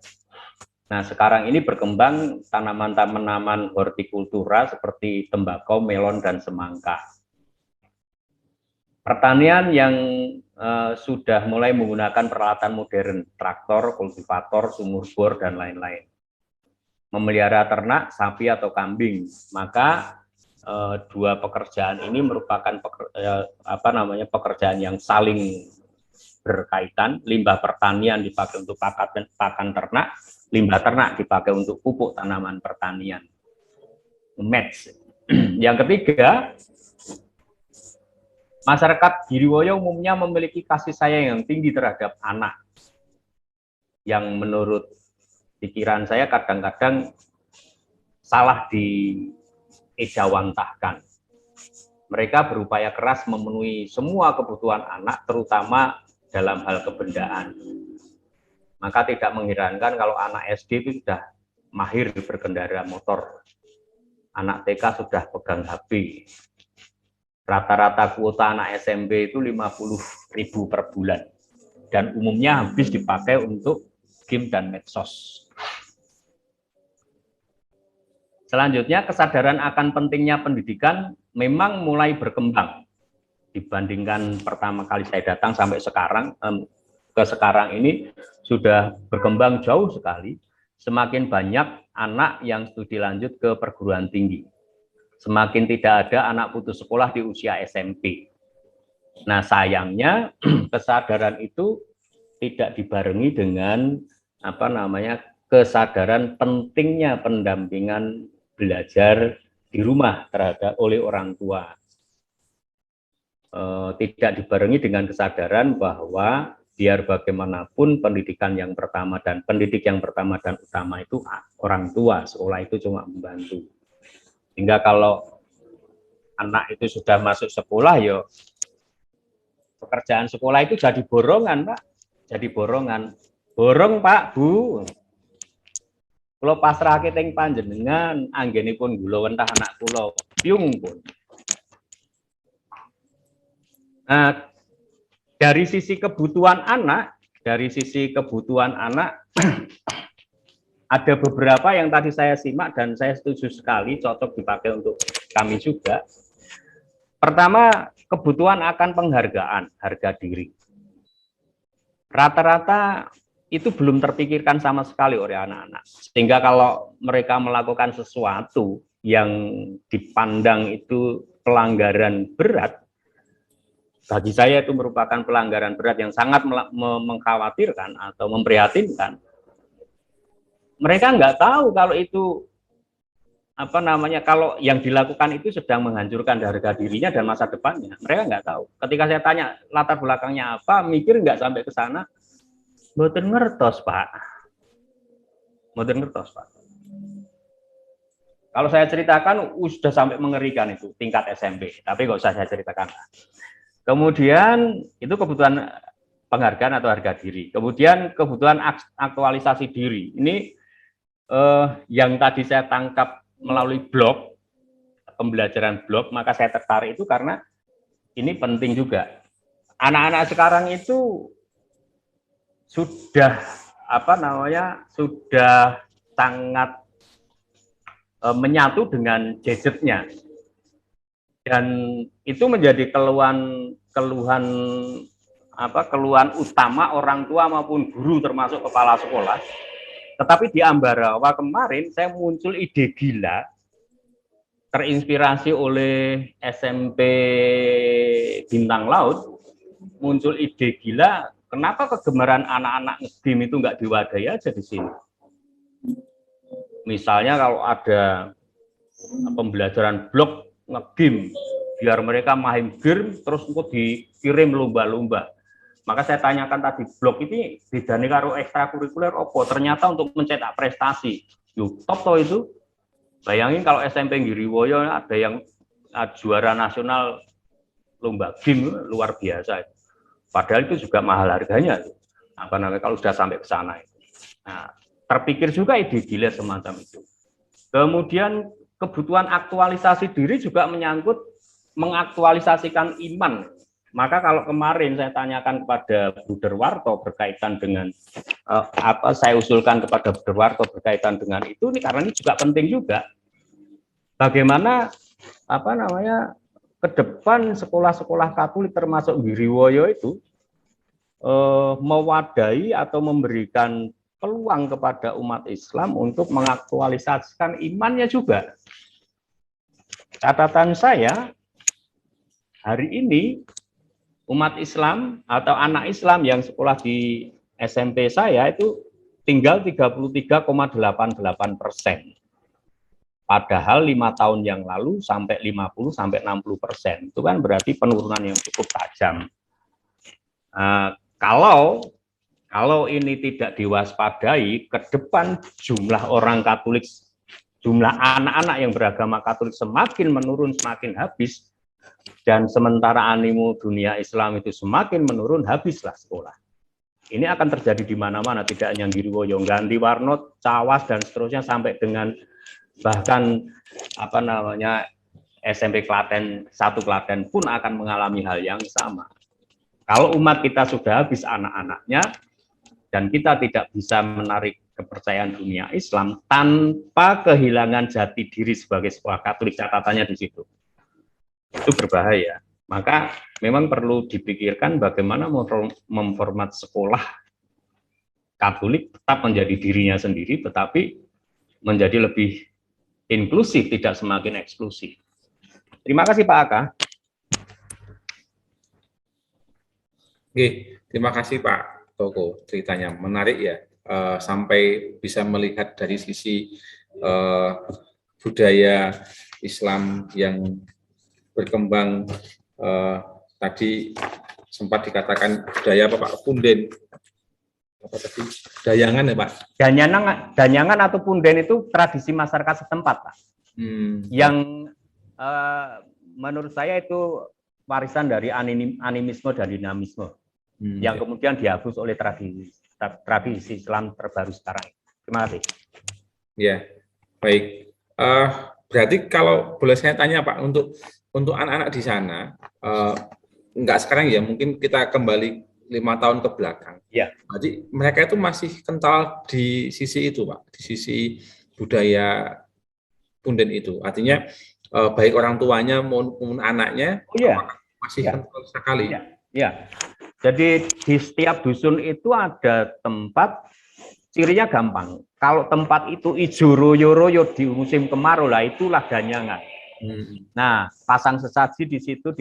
Nah, sekarang ini berkembang tanaman-tanaman hortikultura seperti tembakau, melon, dan semangka. Pertanian yang sudah mulai menggunakan peralatan modern, traktor, kultivator, sumur bor, dan lain-lain. Memelihara ternak, sapi atau kambing, maka dua pekerjaan ini merupakan pekerjaan yang saling berkaitan. Limbah pertanian dipakai untuk pakan ternak, limbah ternak dipakai untuk pupuk tanaman pertanian. Match. Yang ketiga, masyarakat Giriwoyo umumnya memiliki kasih sayang yang tinggi terhadap anak. Yang menurut pikiran saya kadang-kadang salah diejawantahkan. Mereka berupaya keras memenuhi semua kebutuhan anak, terutama dalam hal kebendaan. Maka tidak mengherankan kalau anak SD itu sudah mahir berkendara motor. Anak TK sudah pegang HP. Rata-rata kuota anak SMP itu 50.000 per bulan. Dan umumnya habis dipakai untuk game dan medsos. Selanjutnya, kesadaran akan pentingnya pendidikan memang mulai berkembang dibandingkan pertama kali saya datang sampai sekarang. Ke sekarang ini sudah berkembang jauh sekali. Semakin banyak anak yang studi lanjut ke perguruan tinggi. Semakin tidak ada anak putus sekolah di usia SMP. Nah, sayangnya kesadaran itu tidak dibarengi dengan kesadaran pentingnya pendampingan belajar di rumah oleh orang tua. Tidak dibarengi dengan kesadaran bahwa biar bagaimanapun pendidikan yang pertama dan utama itu orang tua, sekolah itu cuma membantu. Sehingga kalau anak itu sudah masuk sekolah, ya pekerjaan sekolah itu jadi borongan, Pak. Jadi borongan. Borong, Pak, Bu. Kalau pasrahke teng panjenengan, anggenipun kula wentah anak kula, piung pun. Nah, dari sisi kebutuhan anak, ada beberapa yang tadi saya simak dan saya setuju sekali, cocok dipakai untuk kami juga. Pertama, kebutuhan akan penghargaan, harga diri. Rata-rata itu belum terpikirkan sama sekali oleh anak-anak. Sehingga kalau mereka melakukan sesuatu yang dipandang itu pelanggaran berat, bagi saya itu merupakan pelanggaran berat yang sangat mengkhawatirkan atau memprihatinkan. Mereka nggak tahu kalau itu kalau yang dilakukan itu sedang menghancurkan harga dirinya dan masa depannya. Mereka nggak tahu. Ketika saya tanya latar belakangnya apa, mikir nggak sampai ke sana. Mboten ngertos, Pak. Mboten ngertos, Pak. Kalau saya ceritakan sudah sampai mengerikan itu tingkat SMP, tapi nggak usah saya ceritakan. Kemudian itu kebutuhan penghargaan atau harga diri. Kemudian kebutuhan aktualisasi diri. Ini yang tadi saya tangkap melalui blog, pembelajaran blog, maka saya tertarik itu karena ini penting juga. Anak-anak sekarang itu sudah sudah sangat menyatu dengan gadgetnya, dan itu menjadi keluhan keluhan utama orang tua maupun guru termasuk kepala sekolah. Tetapi di Ambarawa kemarin saya muncul ide gila, terinspirasi oleh SMP Bintang Laut, muncul ide gila, kenapa kegemaran anak-anak nge-game itu nggak diwadahi aja di sini. Misalnya kalau ada pembelajaran blok nge-game, biar mereka main game terus untuk dikirim lomba-lomba. Maka saya tanyakan tadi, blok ini didani karo ekstrakurikuler opo? Ternyata untuk mencetak prestasi. Yuk, top toh itu. Bayangin kalau SMP Giriwoyo ada yang juara nasional lomba game, luar biasa. Padahal itu juga mahal harganya. Apa namanya kalau sudah sampai ke sana. Nah, terpikir juga ide gila semacam itu. Kemudian kebutuhan aktualisasi diri juga menyangkut mengaktualisasikan iman. Maka kalau kemarin saya tanyakan kepada Bu Derwarto berkaitan dengan saya usulkan kepada Bu Derwarto berkaitan dengan itu, ini karena ini juga penting juga. Bagaimana ke depan sekolah-sekolah Katolik termasuk Giriwoyo itu mewadahi atau memberikan peluang kepada umat Islam untuk mengaktualisasikan imannya juga. Catatan saya hari ini umat Islam atau anak Islam yang sekolah di SMP saya itu tinggal 33,88%. Padahal 5 tahun yang lalu sampai 50-60%. Itu kan berarti penurunan yang cukup tajam. Kalau ini tidak diwaspadai, ke depan jumlah orang Katolik, jumlah anak-anak yang beragama Katolik semakin menurun, semakin habis. Dan sementara animo dunia Islam itu semakin menurun, habislah sekolah. Ini akan terjadi di mana-mana, tidak hanya Giriwoyo, Ganti Warno, Cawas dan seterusnya sampai dengan bahkan SMP Klaten 1 Klaten pun akan mengalami hal yang sama. Kalau umat kita sudah habis anak-anaknya dan kita tidak bisa menarik kepercayaan dunia Islam tanpa kehilangan jati diri sebagai sekolah Katolik, catatannya di situ. Itu berbahaya. Maka memang perlu dipikirkan bagaimana memformat sekolah Katolik tetap menjadi dirinya sendiri, tetapi menjadi lebih inklusif, tidak semakin eksklusif. Terima kasih Pak Aka. Oke, terima kasih Pak Toko, ceritanya menarik ya, sampai bisa melihat dari sisi budaya Islam yang berkembang, tadi sempat dikatakan budaya apa Pak, punden, apa tadi, dayangan ya Pak? Danyangan atau punden itu tradisi masyarakat setempat Pak, yang menurut saya itu warisan dari animisme dan dinamisme, yang kemudian dihapus oleh tradisi Islam terbaru sekarang. Terima kasih. Ya, baik. Berarti kalau boleh saya tanya Pak, untuk anak-anak di sana, enggak sekarang ya, mungkin kita kembali 5 tahun ke belakang. Ya. Jadi mereka itu masih kental di sisi itu Pak, di sisi budaya punden itu. Artinya baik orang tuanya maupun anaknya masih kental sekali. Ya. Jadi di setiap dusun itu ada tempat, cirinya gampang. Kalau tempat itu ijo royo-royo di musim kemarau lah, itulah danyangan. Nah, pasang sesaji di situ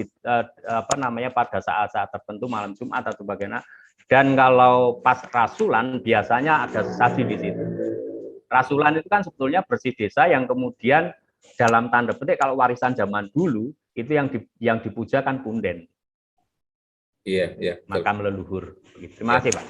pada saat-saat tertentu, malam Jumat atau bagaimana. Dan kalau pas rasulan biasanya ada sesaji di situ. Rasulan itu kan sebetulnya bersih desa yang kemudian dalam tanda petik kalau warisan zaman dulu itu yang dipuja kan punden. Iya. Makam leluhur. Terima kasih Pak.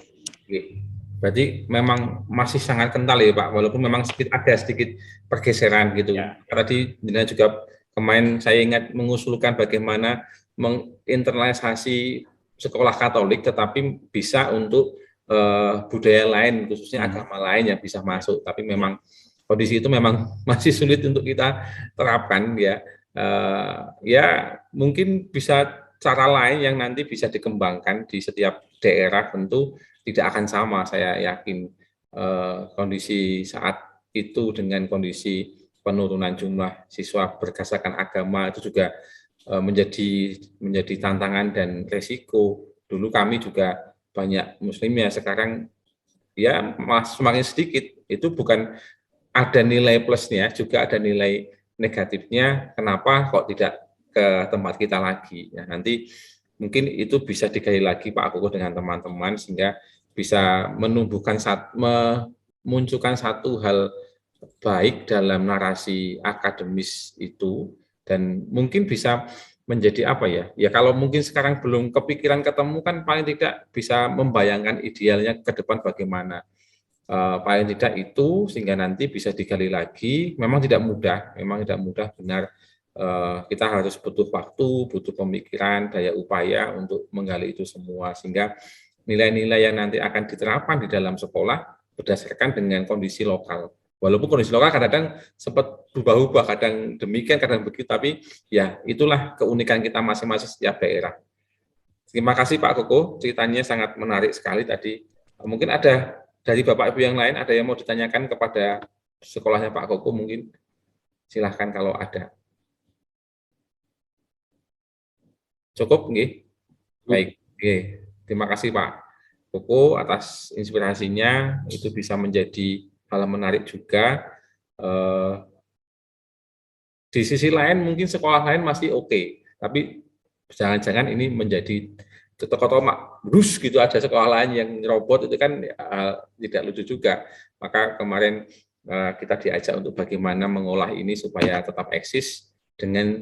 Berarti memang masih sangat kental ya Pak, walaupun memang ada sedikit pergeseran gitu. Ya. Tadi juga kemarin saya ingat mengusulkan bagaimana menginternalisasi sekolah Katolik, tetapi bisa untuk budaya lain, khususnya agama lain yang bisa masuk. Tapi memang kondisi itu memang masih sulit untuk kita terapkan ya. Ya mungkin bisa cara lain yang nanti bisa dikembangkan di setiap daerah, tentu tidak akan sama, saya yakin kondisi saat itu dengan kondisi penurunan jumlah siswa berdasarkan agama itu juga menjadi tantangan dan resiko Dulu kami juga banyak Muslim ya, sekarang ya malah semakin sedikit. Itu bukan ada nilai plusnya, juga ada nilai negatifnya. Kenapa kok tidak ke tempat kita lagi? Ya, nanti mungkin itu bisa digali lagi Pak Koko dengan teman-teman sehingga bisa memunculkan satu hal baik dalam narasi akademis itu, dan mungkin bisa menjadi apa ya? Ya kalau mungkin sekarang belum kepikiran ketemu kan paling tidak bisa membayangkan idealnya ke depan bagaimana. Paling tidak itu sehingga nanti bisa digali lagi. Memang tidak mudah benar. Kita harus butuh waktu, butuh pemikiran, daya upaya untuk menggali itu semua sehingga nilai-nilai yang nanti akan diterapkan di dalam sekolah berdasarkan dengan kondisi lokal. Walaupun kondisi lokal kadang-kadang sempat berubah-ubah, kadang demikian, kadang begitu, tapi ya itulah keunikan kita masing-masing setiap daerah. Terima kasih Pak Koko, ceritanya sangat menarik sekali tadi. Mungkin ada dari Bapak Ibu yang lain, ada yang mau ditanyakan kepada sekolahnya Pak Koko mungkin? Silahkan kalau ada. Cukup, nggih? Baik, nggih. Terima kasih Pak Koko atas inspirasinya, itu bisa menjadi hal menarik juga. Di sisi lain mungkin sekolah lain masih oke, tapi jangan-jangan ini menjadi ketok-ketok brus gitu, ada sekolah lain yang nyerobot, itu kan tidak lucu juga. Maka kemarin kita diajak untuk bagaimana mengolah ini supaya tetap eksis dengan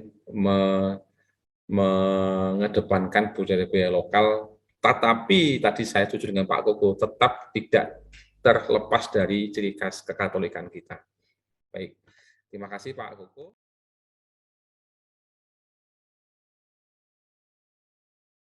mengedepankan budaya lokal, tetapi tadi saya setuju dengan Pak Koko, tetap tidak terlepas dari ciri khas kekatolikan kita. Baik, terima kasih Pak Koko.